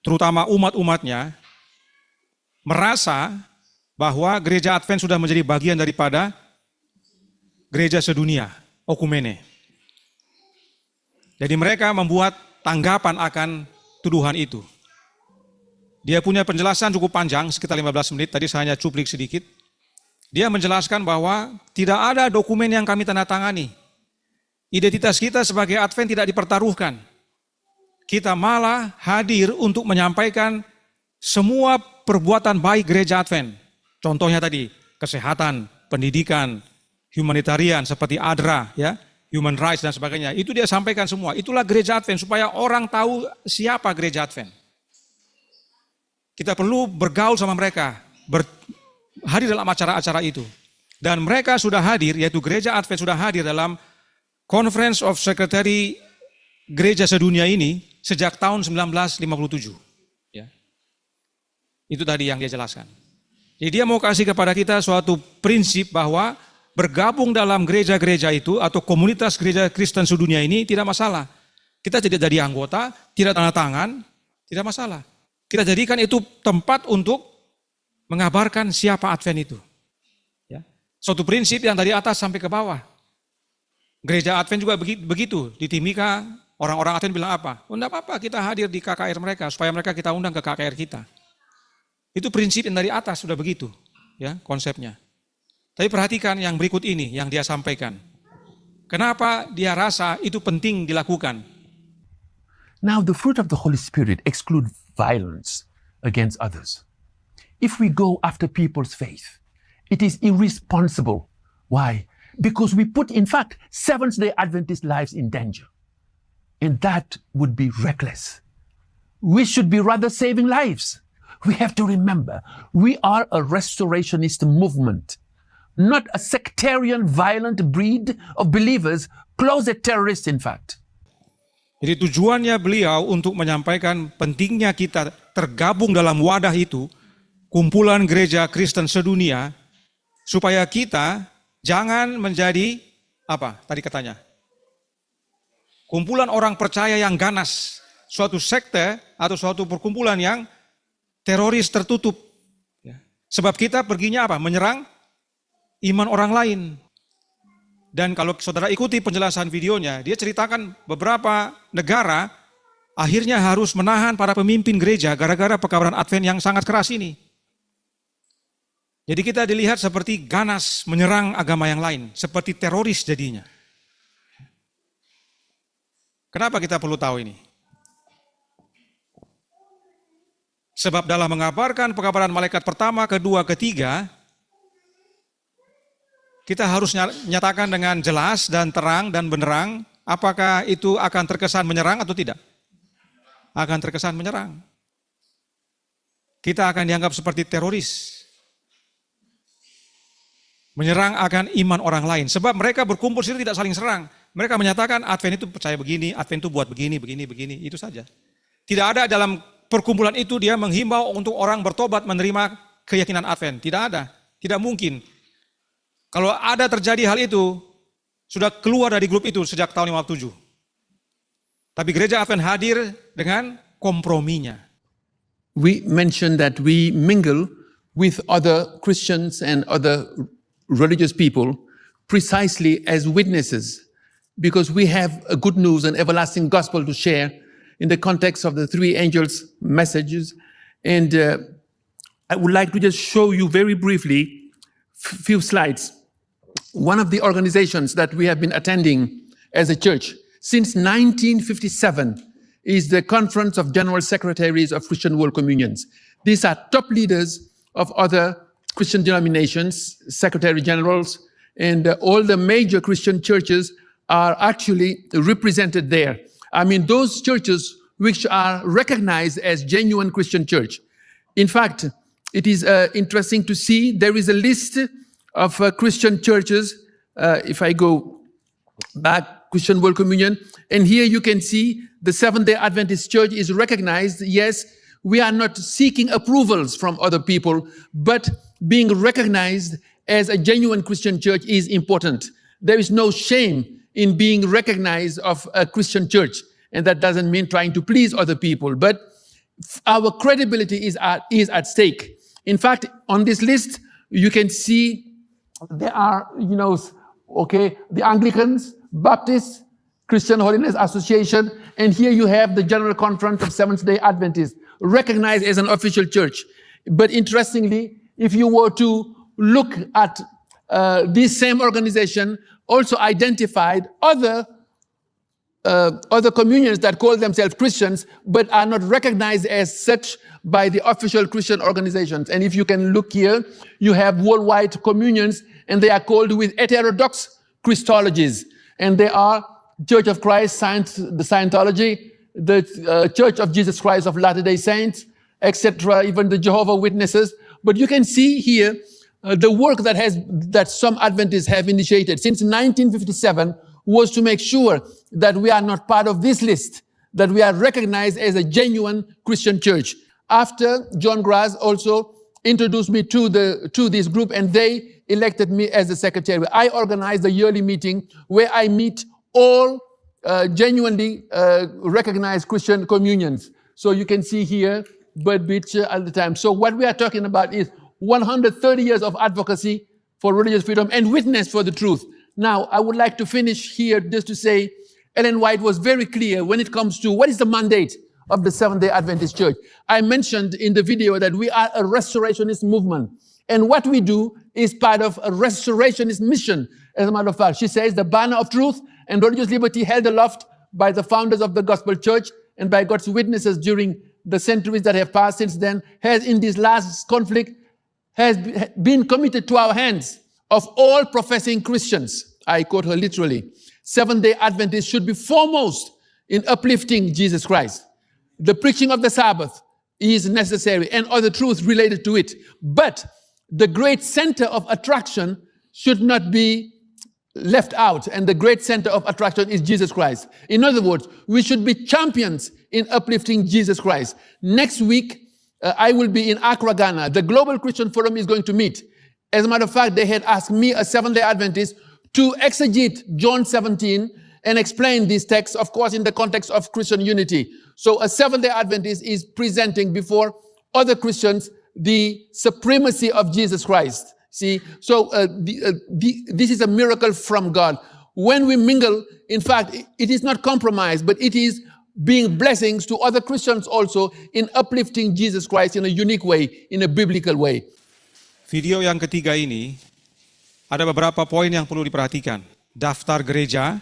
A: terutama umat-umatnya, merasa bahwa gereja Advent sudah menjadi bagian daripada gereja sedunia, okumene. Jadi mereka membuat tanggapan akan tuduhan itu. Dia punya penjelasan cukup panjang, sekitar 15 menit, tadi saya hanya cuplik sedikit. Dia menjelaskan bahwa tidak ada dokumen yang kami tanda tangani. Identitas kita sebagai Advent tidak dipertaruhkan. Kita malah hadir untuk menyampaikan semua perbuatan baik gereja Advent. Contohnya tadi, kesehatan, pendidikan, humanitarian seperti ADRA, ya, human rights dan sebagainya. Itu dia sampaikan semua. Itulah gereja Advent supaya orang tahu siapa gereja Advent. Kita perlu bergaul sama mereka, hadir dalam acara-acara itu. Dan mereka sudah hadir, yaitu gereja Advent sudah hadir dalam Conference of Secretary Gereja Sedunia ini sejak tahun 1957. Ya. Itu tadi yang dia jelaskan. Jadi dia mau kasih kepada kita suatu prinsip bahwa bergabung dalam gereja-gereja itu atau komunitas gereja Kristen sedunia ini tidak masalah. Kita tidak jadi anggota, tidak tanda tangan, tidak masalah. Kita jadikan itu tempat untuk mengabarkan siapa Advent itu. Ya. Suatu prinsip yang dari atas sampai ke bawah. Gereja Advent juga begitu. Di Timika, orang-orang Advent bilang apa? Oh, enggak apa-apa, kita hadir di KKR mereka, supaya mereka kita undang ke KKR kita. Itu prinsip yang dari atas, sudah begitu, ya konsepnya. Tapi perhatikan yang berikut ini yang dia sampaikan. Kenapa dia rasa itu penting dilakukan?
B: Now the fruit of the Holy Spirit exclude violence against others. If we go after people's faith, it is irresponsible. Why? Because we put, in fact, Seventh-day Adventist lives in danger. And that would be reckless. We should be rather saving lives. We have to remember, we are a restorationist movement, not a sectarian, violent breed of believers, closet terrorists in fact.
A: Jadi tujuannya beliau untuk menyampaikan pentingnya kita tergabung dalam wadah itu, kumpulan gereja Kristen sedunia, supaya kita jangan menjadi, apa tadi katanya? Kumpulan orang percaya yang ganas, suatu sekte atau suatu perkumpulan yang teroris tertutup. Sebab kita perginya apa? Menyerang iman orang lain. Dan kalau saudara ikuti penjelasan videonya, dia ceritakan beberapa negara akhirnya harus menahan para pemimpin gereja gara-gara pekabaran Advent yang sangat keras ini. Jadi kita dilihat seperti ganas menyerang agama yang lain, seperti teroris jadinya. Kenapa kita perlu tahu ini? Sebab dalam mengabarkan pekabaran malaikat pertama, kedua, ketiga, kita harus nyatakan dengan jelas dan terang dan benerang, apakah itu akan terkesan menyerang atau tidak? Akan terkesan menyerang. Kita akan dianggap seperti teroris. Menyerang akan iman orang lain. Sebab mereka berkumpul sendiri tidak saling serang. Mereka menyatakan Advent itu percaya begini, Advent itu buat begini, begini, itu saja. Tidak ada dalam perkumpulan itu dia menghimbau untuk orang bertobat menerima keyakinan Advent. Tidak ada, tidak mungkin. Kalau ada terjadi hal itu, sudah keluar dari grup itu sejak tahun 57. Tapi gereja Advent hadir dengan komprominya.
B: We mentioned that we mingle with other Christians and other religious people precisely as witnesses because we have a good news and everlasting gospel to share in the context of the three angels' messages. And I would like to just show you very briefly few slides. One of the organizations that we have been attending as a church since 1957 is the Conference of General Secretaries of Christian World Communions. These are top leaders of other Christian denominations, secretary generals, and all the major Christian churches are actually represented there. I mean, those churches which are recognized as genuine Christian church. In fact, it is interesting to see there is a list of Christian churches. If I go back, Christian World Communion, and here you can see the Seventh-day Adventist Church is recognized. Yes, we are not seeking approvals from other people, but being recognized as a genuine Christian church is important. There is no shame in being recognized of a Christian church, and that doesn't mean trying to please other people, but our credibility is at stake. In fact, on this list, you can see there are, the Anglicans, Baptists, Christian Holiness Association, and here you have the General Conference of Seventh-day Adventists, recognized as an official church. But interestingly, if you were to look at this same organization, also identified other communions that call themselves Christians, but are not recognized as such by the official Christian organizations. And if you can look here, you have worldwide communions, and they are called with heterodox Christologies. And they are Church of Christ, the Scientology, the Church of Jesus Christ of Latter-day Saints, etc., even the Jehovah's Witnesses. But you can see here the work that some Adventists have initiated since 1957 was to make sure that we are not part of this list, that we are recognized as a genuine Christian church. After, John Graz also introduced me to this group, and they elected me as the secretary. I organized a yearly meeting where I meet all genuinely recognized Christian communions. So you can see here, Bird Beach at the time. So what we are talking about is 130 years of advocacy for religious freedom and witness for the truth. Now, I would like to finish here just to say, Ellen White was very clear when it comes to what is the mandate of the Seventh-day Adventist Church. I mentioned in the video that we are a restorationist movement. And what we do is part of a restorationist mission. As a matter of fact, she says the banner of truth and religious liberty held aloft by the founders of the Gospel Church and by God's witnesses during the centuries that have passed since then has, in this last conflict, has been committed to our hands of all professing Christians. I quote her literally. Seventh-day Adventists should be foremost in uplifting Jesus Christ. The preaching of the Sabbath is necessary and other truths related to it. But the great center of attraction should not be left out. And the great center of attraction is Jesus Christ. In other words, we should be champions in uplifting Jesus Christ. Next week, I will be in Accra, Ghana. The Global Christian Forum is going to meet. As a matter of fact, they had asked me, a Seventh-day Adventist, to exegete John 17 and explain these texts, of course, in the context of Christian unity. So a Seventh-day Adventist is presenting before other Christians the supremacy of Jesus Christ. See, so this is a miracle from God. When we mingle, in fact, it is not compromise, but it is being blessings to other Christians also in uplifting Jesus Christ in a unique way, in a biblical way.
A: Video yang ketiga ini, ada beberapa poin yang perlu diperhatikan. Daftar gereja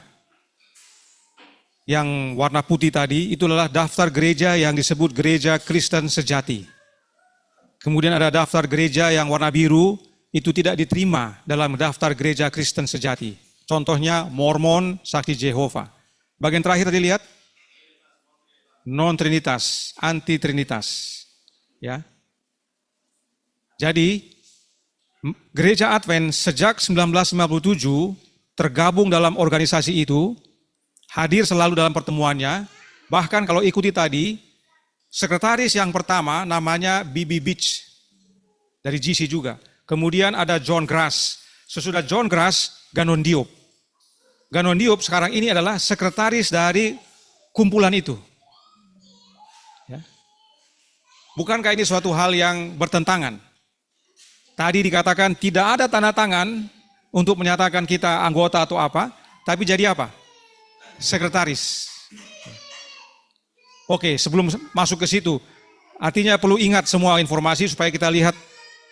A: yang warna putih tadi, itu adalah daftar gereja yang disebut gereja Kristen sejati. Kemudian ada daftar gereja yang warna biru, itu tidak diterima dalam daftar gereja Kristen sejati. Contohnya Mormon, Saksi Jehova. Bagian terakhir tadi lihat, non-trinitas, anti-trinitas. Ya. Jadi, Gereja Advent sejak 1957 tergabung dalam organisasi itu, hadir selalu dalam pertemuannya. Bahkan kalau ikuti tadi, sekretaris yang pertama namanya Bibi Beach dari GC juga. Kemudian ada John Graz. Sesudah John Graz, Ganon Diop. Ganon Diop sekarang ini adalah sekretaris dari kumpulan itu. Ya. Bukankah ini suatu hal yang bertentangan? Tadi dikatakan tidak ada tanda tangan untuk menyatakan kita anggota atau apa, tapi jadi apa? Sekretaris. Oke, sebelum masuk ke situ, artinya perlu ingat semua informasi supaya kita lihat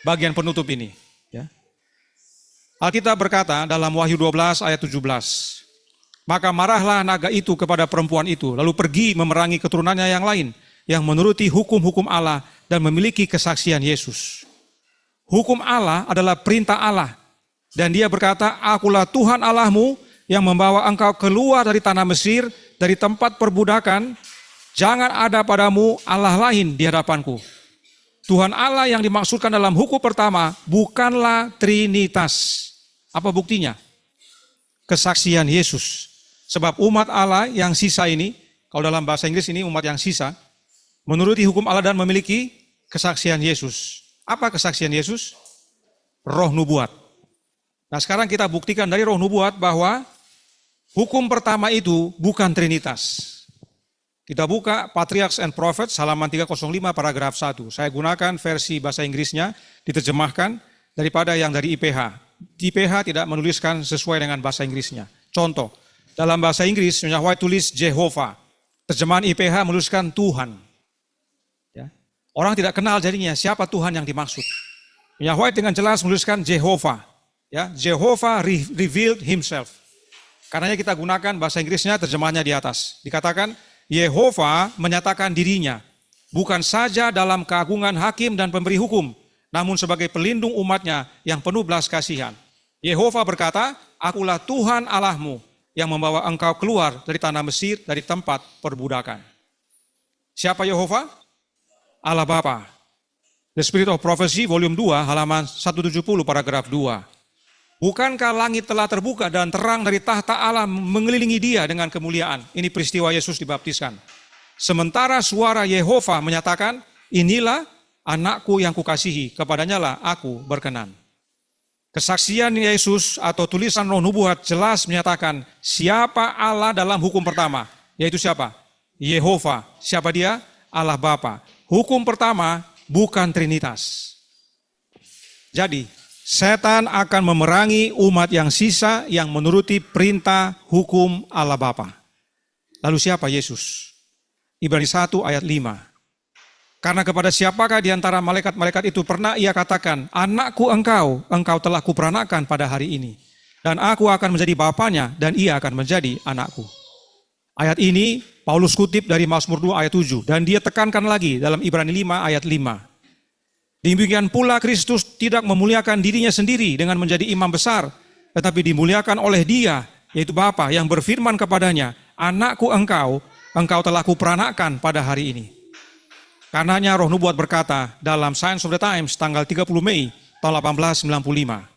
A: bagian penutup ini. Ya. Alkitab berkata dalam Wahyu 12 ayat 17, maka marahlah naga itu kepada perempuan itu, lalu pergi memerangi keturunannya yang lain, yang menuruti hukum-hukum Allah dan memiliki kesaksian Yesus. Hukum Allah adalah perintah Allah. Dan dia berkata, akulah Tuhan Allahmu yang membawa engkau keluar dari tanah Mesir, dari tempat perbudakan. Jangan ada padamu Allah lain di hadapanku. Tuhan Allah yang dimaksudkan dalam hukum pertama bukanlah Trinitas. Apa buktinya? Kesaksian Yesus. Sebab umat Allah yang sisa ini, kalau dalam bahasa Inggris ini umat yang sisa, menuruti hukum Allah dan memiliki kesaksian Yesus. Apa kesaksian Yesus? Roh nubuat. Nah sekarang kita buktikan dari roh nubuat bahwa hukum pertama itu bukan Trinitas. Kita buka Patriarchs and Prophets halaman 305 paragraf 1. Saya gunakan versi bahasa Inggrisnya diterjemahkan daripada yang dari IPH. Di IPH tidak menuliskan sesuai dengan bahasa Inggrisnya. Contoh, dalam bahasa Inggris Nyonya White tulis Jehovah. Terjemahan IPH menuliskan Tuhan. Ya. Orang tidak kenal jadinya siapa Tuhan yang dimaksud. Nyonya White dengan jelas menuliskan Jehovah. Ya, Jehovah revealed himself. Karenanya kita gunakan bahasa Inggrisnya terjemahannya di atas. Dikatakan Yehova menyatakan dirinya bukan saja dalam keagungan hakim dan pemberi hukum, namun sebagai pelindung umatnya yang penuh belas kasihan. Yehova berkata, akulah Tuhan Allahmu yang membawa engkau keluar dari tanah Mesir, dari tempat perbudakan. Siapa Yehova? Allah Bapa. The Spirit of Prophecy, volume 2, halaman 170, paragraf 2. Bukankah langit telah terbuka dan terang dari tahta Allah mengelilingi dia dengan kemuliaan? Ini peristiwa Yesus dibaptiskan. Sementara suara Yehova menyatakan, inilah anakku yang kukasihi, kepadanya lah aku berkenan. Kesaksian Yesus atau tulisan roh nubuat jelas menyatakan siapa Allah dalam hukum pertama. Yaitu siapa? Yehova. Siapa dia? Allah Bapa. Hukum pertama bukan Trinitas. Jadi, setan akan memerangi umat yang sisa yang menuruti perintah hukum Allah Bapa. Lalu siapa Yesus? Ibrani 1 ayat 5. Karena kepada siapakah di antara malaikat-malaikat itu pernah ia katakan, anakku engkau telah kuperanakan pada hari ini. Dan aku akan menjadi bapanya dan ia akan menjadi anakku. Ayat ini Paulus kutip dari Mazmur 2 ayat 7. Dan dia tekankan lagi dalam Ibrani 5 ayat 5. Demikian pula Kristus tidak memuliakan dirinya sendiri dengan menjadi imam besar, tetapi dimuliakan oleh dia, yaitu Bapa yang berfirman kepadanya, anakku engkau telah kuperanakan pada hari ini. Karenanya roh nubuat berkata dalam Science of the Times tanggal 30 Mei tahun 1895.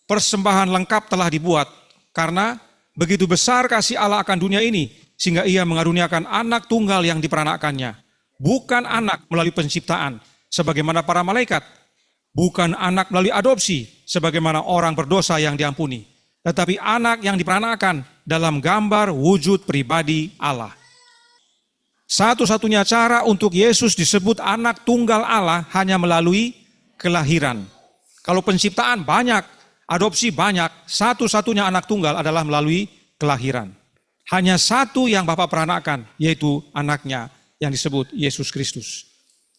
A: Persembahan lengkap telah dibuat karena begitu besar kasih Allah akan dunia ini sehingga ia mengaruniakan anak tunggal yang diperanakannya. Bukan anak melalui penciptaan sebagaimana para malaikat. Bukan anak melalui adopsi sebagaimana orang berdosa yang diampuni. Tetapi anak yang diperanakan dalam gambar wujud pribadi Allah. Satu-satunya cara untuk Yesus disebut anak tunggal Allah hanya melalui kelahiran. Kalau penciptaan banyak, adopsi banyak, satu-satunya anak tunggal adalah melalui kelahiran. Hanya satu yang Bapa peranakan, yaitu anaknya yang disebut Yesus Kristus.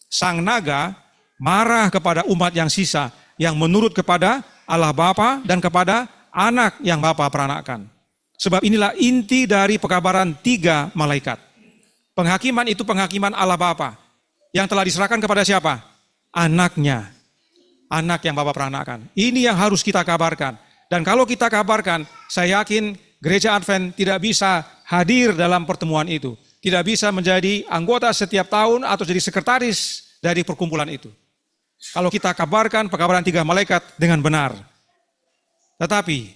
A: Sang naga marah kepada umat yang sisa, yang menurut kepada Allah Bapa dan kepada anak yang Bapa peranakan. Sebab inilah inti dari pekabaran 3 malaikat. Penghakiman itu penghakiman Allah Bapa yang telah diserahkan kepada siapa? Anaknya. Anak yang Bapa peranakan. Ini yang harus kita kabarkan. Dan kalau kita kabarkan, saya yakin Gereja Advent tidak bisa hadir dalam pertemuan itu. Tidak bisa menjadi anggota setiap tahun atau jadi sekretaris dari perkumpulan itu. Kalau kita kabarkan pekabaran 3 malaikat dengan benar. Tetapi,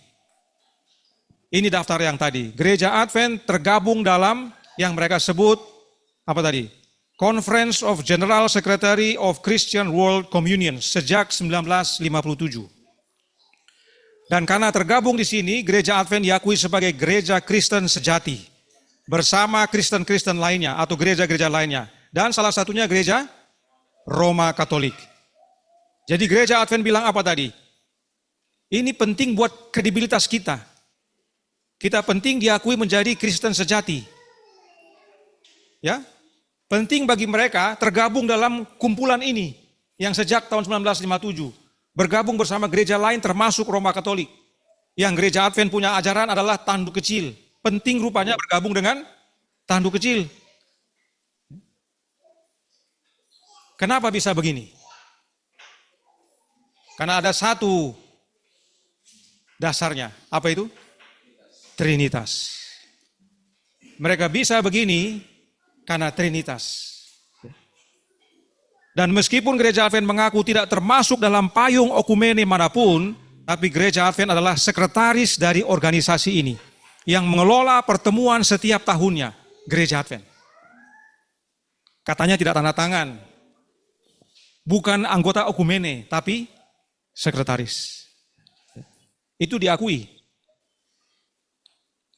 A: ini daftar yang tadi. Gereja Advent tergabung dalam yang mereka sebut, apa tadi? Conference of General Secretary of Christian World Communion sejak 1957. Dan karena tergabung di sini, Gereja Advent diakui sebagai gereja Kristen sejati. Bersama Kristen-Kristen lainnya atau gereja-gereja lainnya. Dan salah satunya gereja Roma Katolik. Jadi Gereja Advent bilang apa tadi? Ini penting buat kredibilitas kita. Kita penting diakui menjadi Kristen sejati. Ya, penting bagi mereka tergabung dalam kumpulan ini yang sejak tahun 1957 bergabung bersama gereja lain termasuk Roma Katolik. Yang Gereja Advent punya ajaran adalah tanduk kecil. Penting rupanya bergabung dengan tanduk kecil. Kenapa bisa begini? Karena ada satu dasarnya. Apa itu? Trinitas. Mereka bisa begini karena Trinitas. Dan meskipun gereja Advent mengaku tidak termasuk dalam payung okumene manapun, tapi gereja Advent adalah sekretaris dari organisasi ini yang mengelola pertemuan setiap tahunnya, gereja Advent. Katanya tidak tanda tangan, bukan anggota okumene, tapi sekretaris. Itu diakui.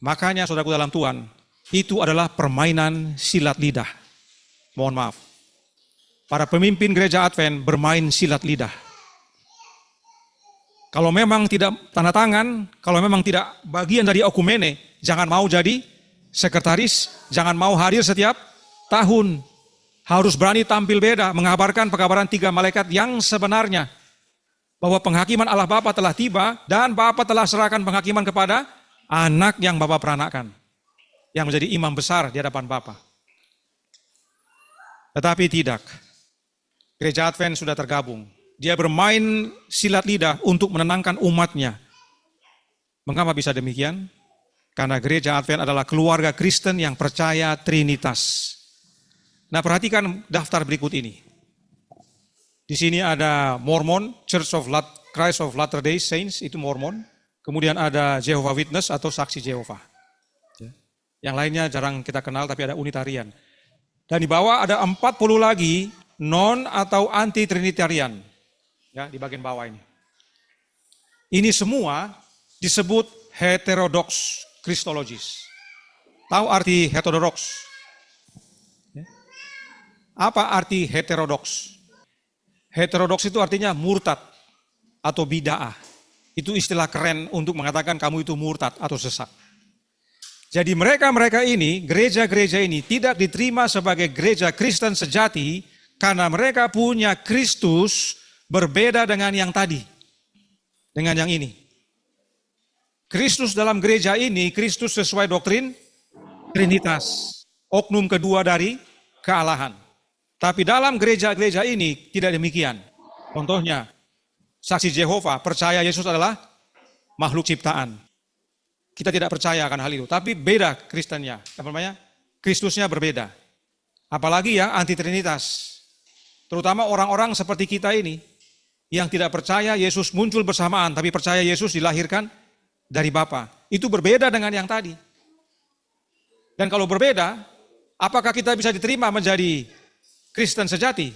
A: Makanya saudaraku dalam Tuhan, itu adalah permainan silat lidah. Mohon maaf. Para pemimpin gereja Advent bermain silat lidah. Kalau memang tidak tanda tangan, kalau memang tidak bagian dari okumene, jangan mau jadi sekretaris, jangan mau hadir setiap tahun. Harus berani tampil beda, mengabarkan pekabaran 3 malaikat yang sebenarnya. Bahwa penghakiman Allah Bapa telah tiba dan Bapa telah serahkan penghakiman kepada anak yang Bapa peranakan. Yang menjadi imam besar di hadapan Bapa. Tetapi tidak. Gereja Advent sudah tergabung. Dia bermain silat lidah untuk menenangkan umatnya. Mengapa bisa demikian? Karena gereja Advent adalah keluarga Kristen yang percaya Trinitas. Nah, perhatikan daftar berikut ini. Di sini ada Mormon, Church of Christ of Latter-day Saints, itu Mormon. Kemudian ada Jehovah Witness atau Saksi Jehovah. Yang lainnya jarang kita kenal, tapi ada Unitarian. Dan di bawah ada 40 lagi non atau anti-trinitarian. Ya, di bagian bawah ini. Ini semua disebut heterodox Christologis. Tahu arti heterodox? Apa arti heterodox? Heterodox itu artinya murtad atau bid'ah. Itu istilah keren untuk mengatakan kamu itu murtad atau sesat. Jadi mereka ini, gereja-gereja ini tidak diterima sebagai gereja Kristen sejati karena mereka punya Kristus berbeda dengan yang tadi. Dengan yang ini. Kristus dalam gereja ini, Kristus sesuai doktrin Trinitas. Oknum kedua dari kealahan. Tapi dalam gereja-gereja ini tidak demikian. Contohnya, Saksi Jehovah percaya Yesus adalah makhluk ciptaan. Kita tidak percaya akan hal itu. Tapi beda Kristennya. Apa namanya? Kristusnya berbeda. Apalagi ya anti-trinitas. Terutama orang-orang seperti kita ini yang tidak percaya Yesus muncul bersamaan, tapi percaya Yesus dilahirkan dari Bapa. Itu berbeda dengan yang tadi. Dan kalau berbeda, apakah kita bisa diterima menjadi Kristen sejati?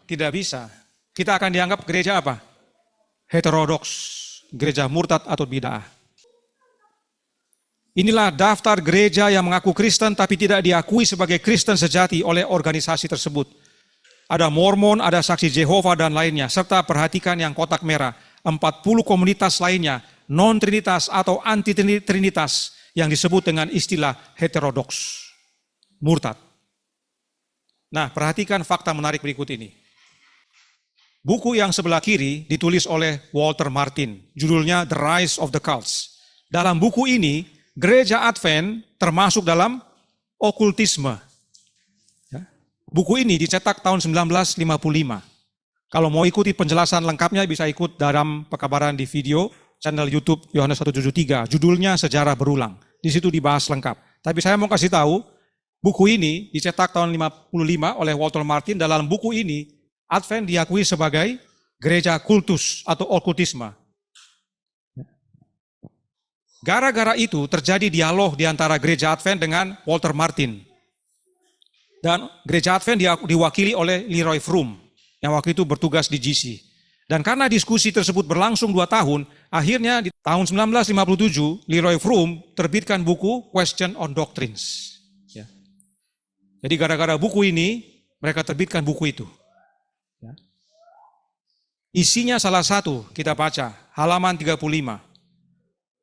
A: Tidak bisa. Kita akan dianggap gereja apa? Heterodoks, gereja murtad atau bid'ah. Inilah daftar gereja yang mengaku Kristen tapi tidak diakui sebagai Kristen sejati oleh organisasi tersebut. Ada Mormon, ada Saksi Jehovah dan lainnya. Serta perhatikan yang kotak merah, 40 komunitas lainnya, non-trinitas atau anti-trinitas yang disebut dengan istilah heterodoks, murtad. Nah, perhatikan fakta menarik berikut ini. Buku yang sebelah kiri ditulis oleh Walter Martin, judulnya The Rise of the Cults. Dalam buku ini, gereja Advent termasuk dalam okultisme. Buku ini dicetak tahun 1955. Kalau mau ikuti penjelasan lengkapnya bisa ikut dalam pekabaran di video channel YouTube Yohanes 173. Judulnya Sejarah Berulang. Di situ dibahas lengkap. Tapi saya mau kasih tahu, buku ini dicetak tahun 55 oleh Walter Martin. Dalam buku ini, Advent diakui sebagai gereja kultus atau okultisme. Gara-gara itu terjadi dialog di antara gereja Advent dengan Walter Martin. Dan gereja Advent diwakili oleh Leroy Froom yang waktu itu bertugas di GC. Dan karena diskusi tersebut berlangsung 2 tahun, akhirnya di tahun 1957 Leroy Froom terbitkan buku Question on Doctrines. Ya. Jadi gara-gara buku ini mereka terbitkan buku itu. Ya. Isinya salah satu kita baca halaman 35.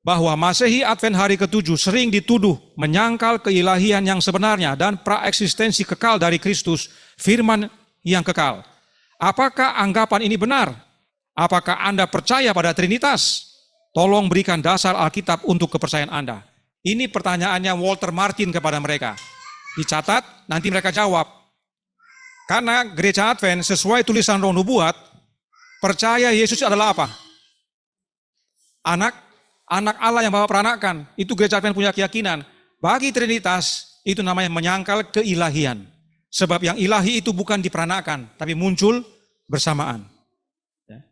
A: Bahwa Masehi Advent hari ke-7 sering dituduh menyangkal keilahian yang sebenarnya dan praeksistensi kekal dari Kristus, firman yang kekal. Apakah anggapan ini benar? Apakah Anda percaya pada Trinitas? Tolong berikan dasar Alkitab untuk kepercayaan Anda. Ini pertanyaannya Walter Martin kepada mereka. Dicatat, nanti mereka jawab. Karena gereja Advent sesuai tulisan Roh Nubuat, percaya Yesus adalah apa? Anak Allah yang Bapa peranakan. Itu gereja Advent punya keyakinan. Bagi Trinitas, itu namanya menyangkal keilahian. Sebab yang ilahi itu bukan diperanakan, tapi muncul bersamaan. Ya.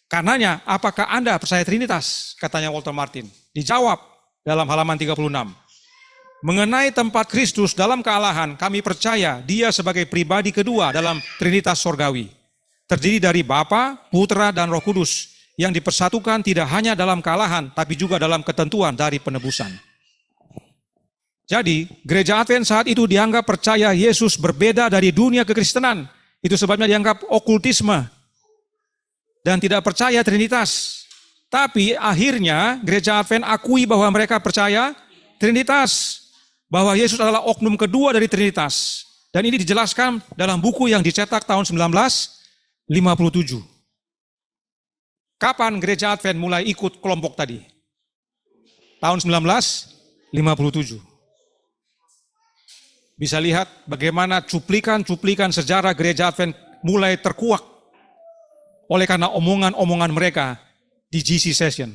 A: Karenanya, apakah Anda percaya Trinitas? Katanya Walter Martin. Dijawab dalam halaman 36. Mengenai tempat Kristus dalam kealahan, kami percaya dia sebagai pribadi kedua dalam Trinitas Sorgawi. Terdiri dari Bapa, Putra, dan Roh Kudus, yang dipersatukan tidak hanya dalam kealahan, tapi juga dalam ketentuan dari penebusan. Jadi, gereja Advent saat itu dianggap percaya Yesus berbeda dari dunia kekristenan. Itu sebabnya dianggap okultisme dan tidak percaya Trinitas. Tapi akhirnya gereja Advent akui bahwa mereka percaya Trinitas, bahwa Yesus adalah oknum kedua dari Trinitas. Dan ini dijelaskan dalam buku yang dicetak tahun 1957. Kapan gereja Advent mulai ikut kelompok tadi? Tahun 1957. Bisa lihat bagaimana cuplikan-cuplikan sejarah gereja Advent mulai terkuak oleh karena omongan-omongan mereka di GC Session.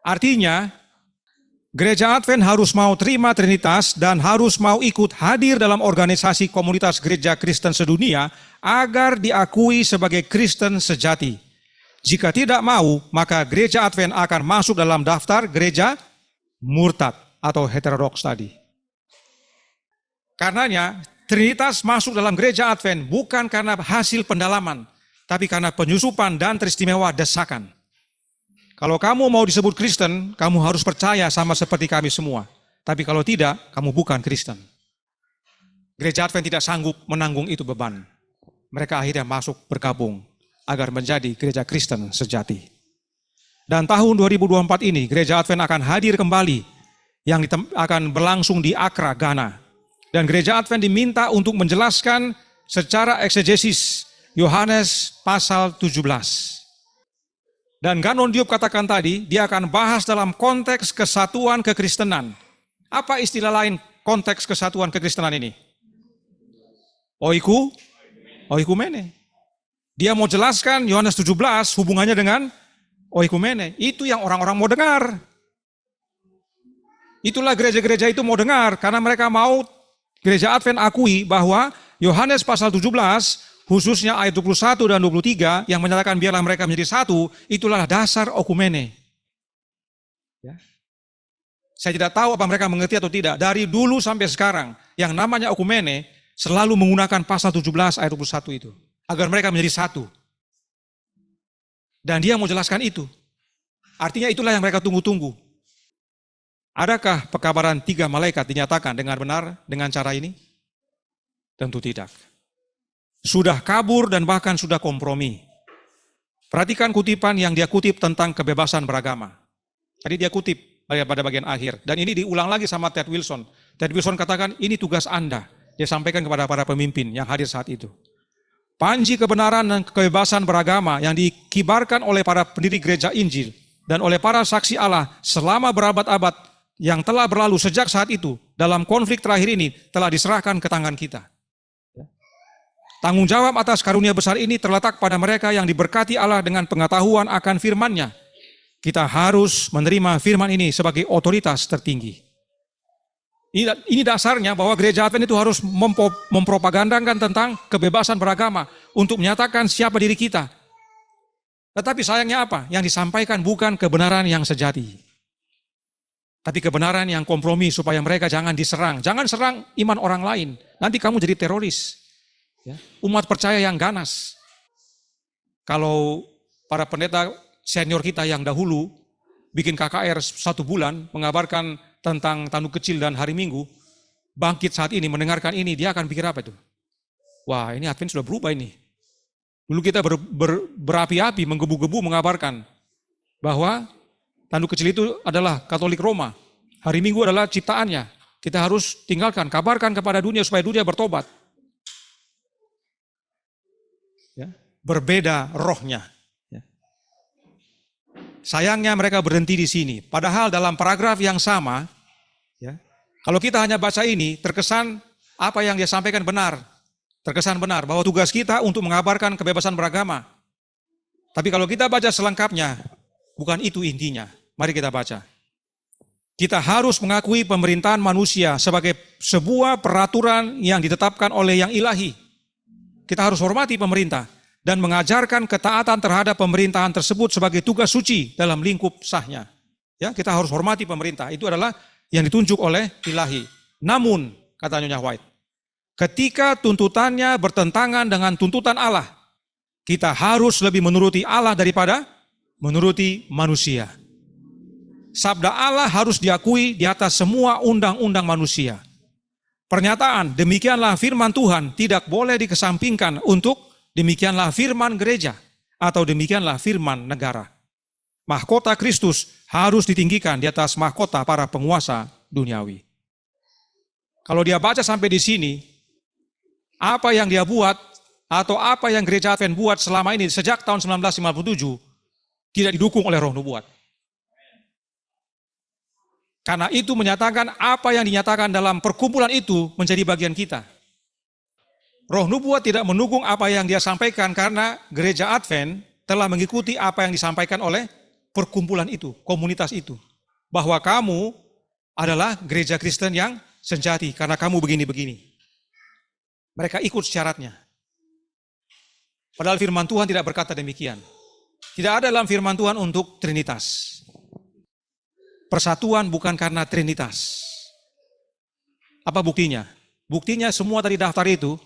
A: Artinya, gereja Advent harus mau terima Trinitas dan harus mau ikut hadir dalam organisasi komunitas gereja Kristen sedunia agar diakui sebagai Kristen sejati. Jika tidak mau, maka gereja Advent akan masuk dalam daftar gereja murtad atau heterodoks tadi. Karenanya, Trinitas masuk dalam gereja Advent bukan karena hasil pendalaman, tapi karena penyusupan dan teristimewa desakan. Kalau kamu mau disebut Kristen, kamu harus percaya sama seperti kami semua. Tapi kalau tidak, kamu bukan Kristen. Gereja Advent tidak sanggup menanggung itu beban. Mereka akhirnya masuk bergabung agar menjadi gereja Kristen sejati. Dan tahun 2024 ini gereja Advent akan hadir kembali yang akan berlangsung di Accra, Ghana. Dan gereja Advent diminta untuk menjelaskan secara eksegesis Yohanes pasal 17. Dan Ganon Diop katakan tadi, dia akan bahas dalam konteks kesatuan kekristenan. Apa istilah lain konteks kesatuan kekristenan ini? Oikumene. Dia mau jelaskan Yohanes 17 hubungannya dengan oikumene. Itu yang orang-orang mau dengar. Itulah gereja-gereja itu mau dengar karena mereka mau gereja Advent akui bahwa Yohanes pasal 17 khususnya ayat 21 dan 23 yang menyatakan biarlah mereka menjadi satu, itulah dasar okumene. Ya. Saya tidak tahu apa mereka mengerti atau tidak. Dari dulu sampai sekarang yang namanya okumene selalu menggunakan pasal 17 ayat 21 itu. Agar mereka menjadi satu. Dan dia mau jelaskan itu. Artinya itulah yang mereka tunggu-tunggu. Adakah pekabaran 3 malaikat dinyatakan dengan benar dengan cara ini? Tentu tidak. Sudah kabur dan bahkan sudah kompromi. Perhatikan kutipan yang dia kutip tentang kebebasan beragama. Tadi dia kutip pada bagian akhir. Dan ini diulang lagi sama Ted Wilson. Ted Wilson katakan ini tugas Anda. Dia sampaikan kepada para pemimpin yang hadir saat itu. Panji kebenaran dan kebebasan beragama yang dikibarkan oleh para pendiri gereja Injil dan oleh para saksi Allah selama berabad-abad yang telah berlalu sejak saat itu dalam konflik terakhir ini telah diserahkan ke tangan kita. Tanggung jawab atas karunia besar ini terletak pada mereka yang diberkati Allah dengan pengetahuan akan firman-Nya. Kita harus menerima firman ini sebagai otoritas tertinggi. Ini dasarnya bahwa gereja Advent itu harus mempropagandakan tentang kebebasan beragama untuk menyatakan siapa diri kita. Tetapi sayangnya apa? Yang disampaikan bukan kebenaran yang sejati. Tapi kebenaran yang kompromi supaya mereka jangan diserang. Jangan serang iman orang lain. Nanti kamu jadi teroris. Ya. Umat percaya yang ganas. Kalau para pendeta senior kita yang dahulu bikin KKR 1 bulan mengabarkan tentang tanduk kecil dan hari Minggu, bangkit saat ini mendengarkan ini, dia akan pikir apa itu? Wah, ini Advent sudah berubah ini. Dulu kita berapi-api, menggebu-gebu mengabarkan bahwa tanduk kecil itu adalah Katolik Roma. Hari Minggu adalah ciptaannya. Kita harus tinggalkan, kabarkan kepada dunia supaya dunia bertobat. Ya, berbeda rohnya. Sayangnya mereka berhenti di sini. Padahal dalam paragraf yang sama, ya, kalau kita hanya baca ini, terkesan apa yang dia sampaikan benar. Terkesan benar bahwa tugas kita untuk mengabarkan kebebasan beragama. Tapi kalau kita baca selengkapnya, bukan itu intinya. Mari kita baca. Kita harus mengakui pemerintahan manusia sebagai sebuah peraturan yang ditetapkan oleh yang ilahi. Kita harus hormati pemerintah dan mengajarkan ketaatan terhadap pemerintahan tersebut sebagai tugas suci dalam lingkup sahnya. Ya, kita harus hormati pemerintah. Itu adalah yang ditunjuk oleh ilahi. Namun, kata Nyonya White, ketika tuntutannya bertentangan dengan tuntutan Allah, kita harus lebih menuruti Allah daripada menuruti manusia. Sabda Allah harus diakui di atas semua undang-undang manusia. Pernyataan demikianlah firman Tuhan tidak boleh dikesampingkan untuk demikianlah firman gereja atau demikianlah firman negara. Mahkota Kristus harus ditinggikan di atas mahkota para penguasa duniawi. Kalau dia baca sampai di sini, apa yang dia buat atau apa yang gereja Advent buat selama ini sejak tahun 1957 tidak didukung oleh roh nubuat. Karena itu menyatakan apa yang dinyatakan dalam perkumpulan itu menjadi bagian kita. Roh nubuat tidak mendukung apa yang dia sampaikan karena gereja Advent telah mengikuti apa yang disampaikan oleh perkumpulan itu, komunitas itu. Bahwa kamu adalah gereja Kristen yang sejati karena kamu begini-begini. Mereka ikut syaratnya. Padahal firman Tuhan tidak berkata demikian. Tidak ada dalam firman Tuhan untuk Trinitas. Persatuan bukan karena Trinitas. Apa buktinya? Buktinya semua tadi daftar itu,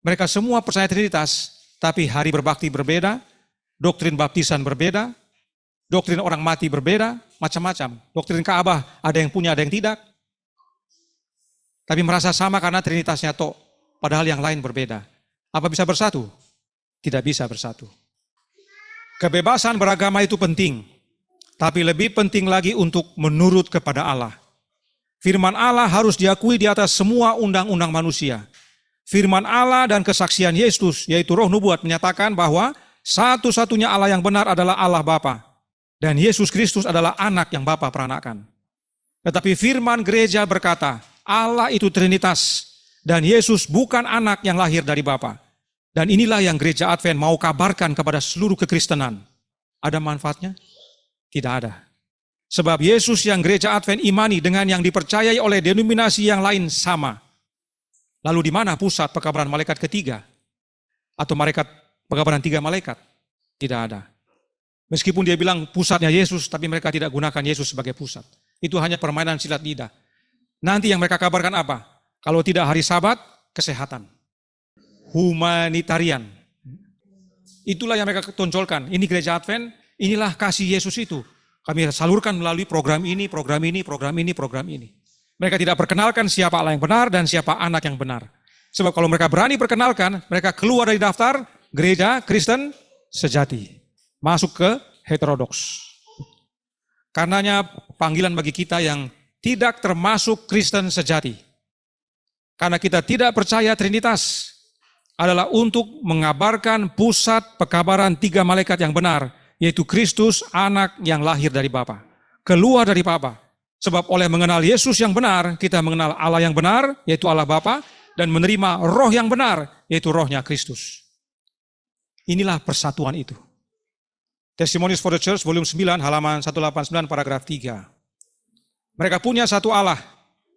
A: mereka semua percaya Trinitas, tapi hari berbakti berbeda, doktrin baptisan berbeda, doktrin orang mati berbeda, macam-macam. Doktrin Ka'bah ada yang punya, ada yang tidak. Tapi merasa sama karena Trinitasnya toh, padahal yang lain berbeda. Apa bisa bersatu? Tidak bisa bersatu. Kebebasan beragama itu penting, tapi lebih penting lagi untuk menurut kepada Allah. Firman Allah harus diakui di atas semua undang-undang manusia. Firman Allah dan kesaksian Yesus, yaitu roh nubuat, menyatakan bahwa satu-satunya Allah yang benar adalah Allah Bapa. Dan Yesus Kristus adalah anak yang Bapa peranakan. Tetapi firman gereja berkata, Allah itu Trinitas, dan Yesus bukan anak yang lahir dari Bapa. Dan inilah yang gereja Advent mau kabarkan kepada seluruh kekristenan. Ada manfaatnya? Tidak ada. Sebab Yesus yang gereja Advent imani dengan yang dipercayai oleh denominasi yang lain sama. Lalu di mana pusat pekabaran malaikat ketiga? Atau pekabaran 3 malaikat? Tidak ada. Meskipun dia bilang pusatnya Yesus, tapi mereka tidak gunakan Yesus sebagai pusat. Itu hanya permainan silat lidah. Nanti yang mereka kabarkan apa? Kalau tidak hari Sabat, kesehatan. Humanitarian. Itulah yang mereka tonjolkan. Ini gereja Advent, inilah kasih Yesus itu. Kami salurkan melalui program ini, program ini, program ini, program ini. Mereka tidak perkenalkan siapa Allah yang benar dan siapa anak yang benar. Sebab kalau mereka berani perkenalkan, mereka keluar dari daftar gereja Kristen sejati. Masuk ke heterodoks. Karenanya panggilan bagi kita yang tidak termasuk Kristen sejati. Karena kita tidak percaya Trinitas, adalah untuk mengabarkan pusat pekabaran 3 malaikat yang benar, yaitu Kristus, anak yang lahir dari Bapa. Keluar dari Bapa. Sebab oleh mengenal Yesus yang benar, kita mengenal Allah yang benar, yaitu Allah Bapa, dan menerima roh yang benar, yaitu rohnya Kristus. Inilah persatuan itu. Testimonies for the Church, volume 9, halaman 189, paragraf 3. Mereka punya satu Allah,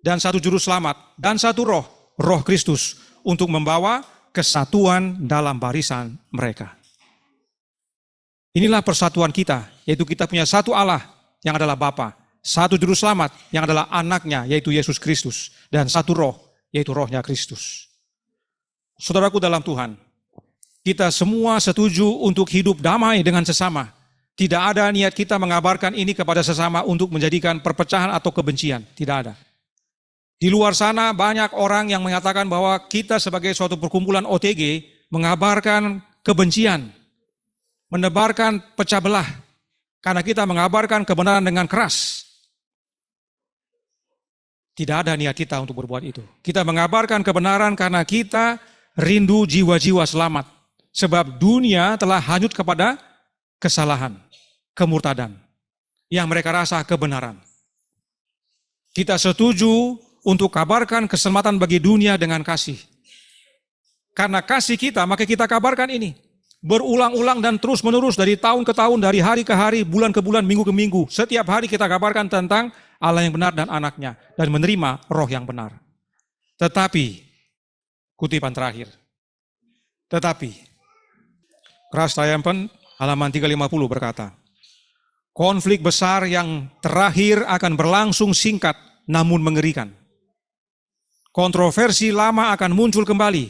A: dan satu juru selamat, dan satu roh, roh Kristus, untuk membawa kesatuan dalam barisan mereka. Inilah persatuan kita, yaitu kita punya satu Allah yang adalah Bapa, satu juru selamat yang adalah anaknya, yaitu Yesus Kristus, dan satu roh, yaitu rohnya Kristus. Saudaraku dalam Tuhan, kita semua setuju untuk hidup damai dengan sesama. Tidak ada niat kita mengabarkan ini kepada sesama untuk menjadikan perpecahan atau kebencian, tidak ada. Di luar sana banyak orang yang mengatakan bahwa kita sebagai suatu perkumpulan OTG mengabarkan kebencian, menebarkan pecah belah, karena kita mengabarkan kebenaran dengan keras. Tidak ada niat kita untuk berbuat itu. Kita mengabarkan kebenaran karena kita rindu jiwa-jiwa selamat. Sebab dunia telah hanyut kepada kesalahan, kemurtadan, yang mereka rasa kebenaran. Kita setuju untuk kabarkan keselamatan bagi dunia dengan kasih. Karena kasih kita, maka kita kabarkan ini. berulang-ulang dan terus-menerus dari tahun ke tahun, dari hari ke hari, bulan ke bulan, minggu ke minggu. Setiap hari kita kabarkan tentang Allah yang benar dan anaknya, dan menerima roh yang benar. Tetapi, kutipan terakhir, tetapi, Kerastayampen halaman 350 berkata, konflik besar yang terakhir akan berlangsung singkat namun mengerikan. Kontroversi lama akan muncul kembali,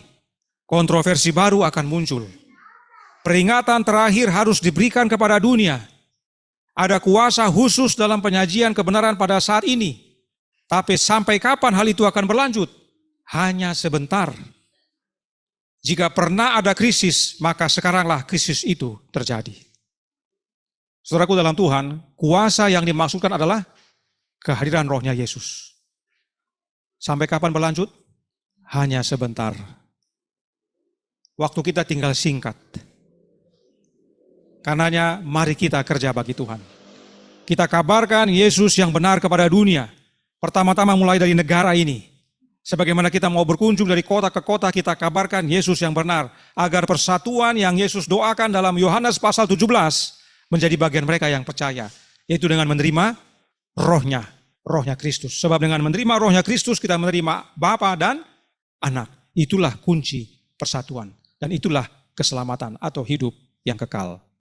A: kontroversi baru akan muncul. Peringatan terakhir harus diberikan kepada dunia. Ada kuasa khusus dalam penyajian kebenaran pada saat ini. Tapi sampai kapan hal itu akan berlanjut? Hanya sebentar. Jika pernah ada krisis, maka sekaranglah krisis itu terjadi. Saudaraku dalam Tuhan, kuasa yang dimaksudkan adalah kehadiran rohnya Yesus. Sampai kapan berlanjut? Hanya sebentar. Waktu kita tinggal singkat. Karenanya mari kita kerja bagi Tuhan. Kita kabarkan Yesus yang benar kepada dunia. Pertama-tama mulai dari negara ini. Sebagaimana kita mau berkunjung dari kota ke kota, kita kabarkan Yesus yang benar. Agar persatuan yang Yesus doakan dalam Yohanes pasal 17 menjadi bagian mereka yang percaya. Yaitu dengan menerima rohnya Kristus. Sebab dengan menerima rohnya Kristus kita menerima Bapa dan Anak. Itulah kunci persatuan. Dan itulah keselamatan atau hidup yang kekal.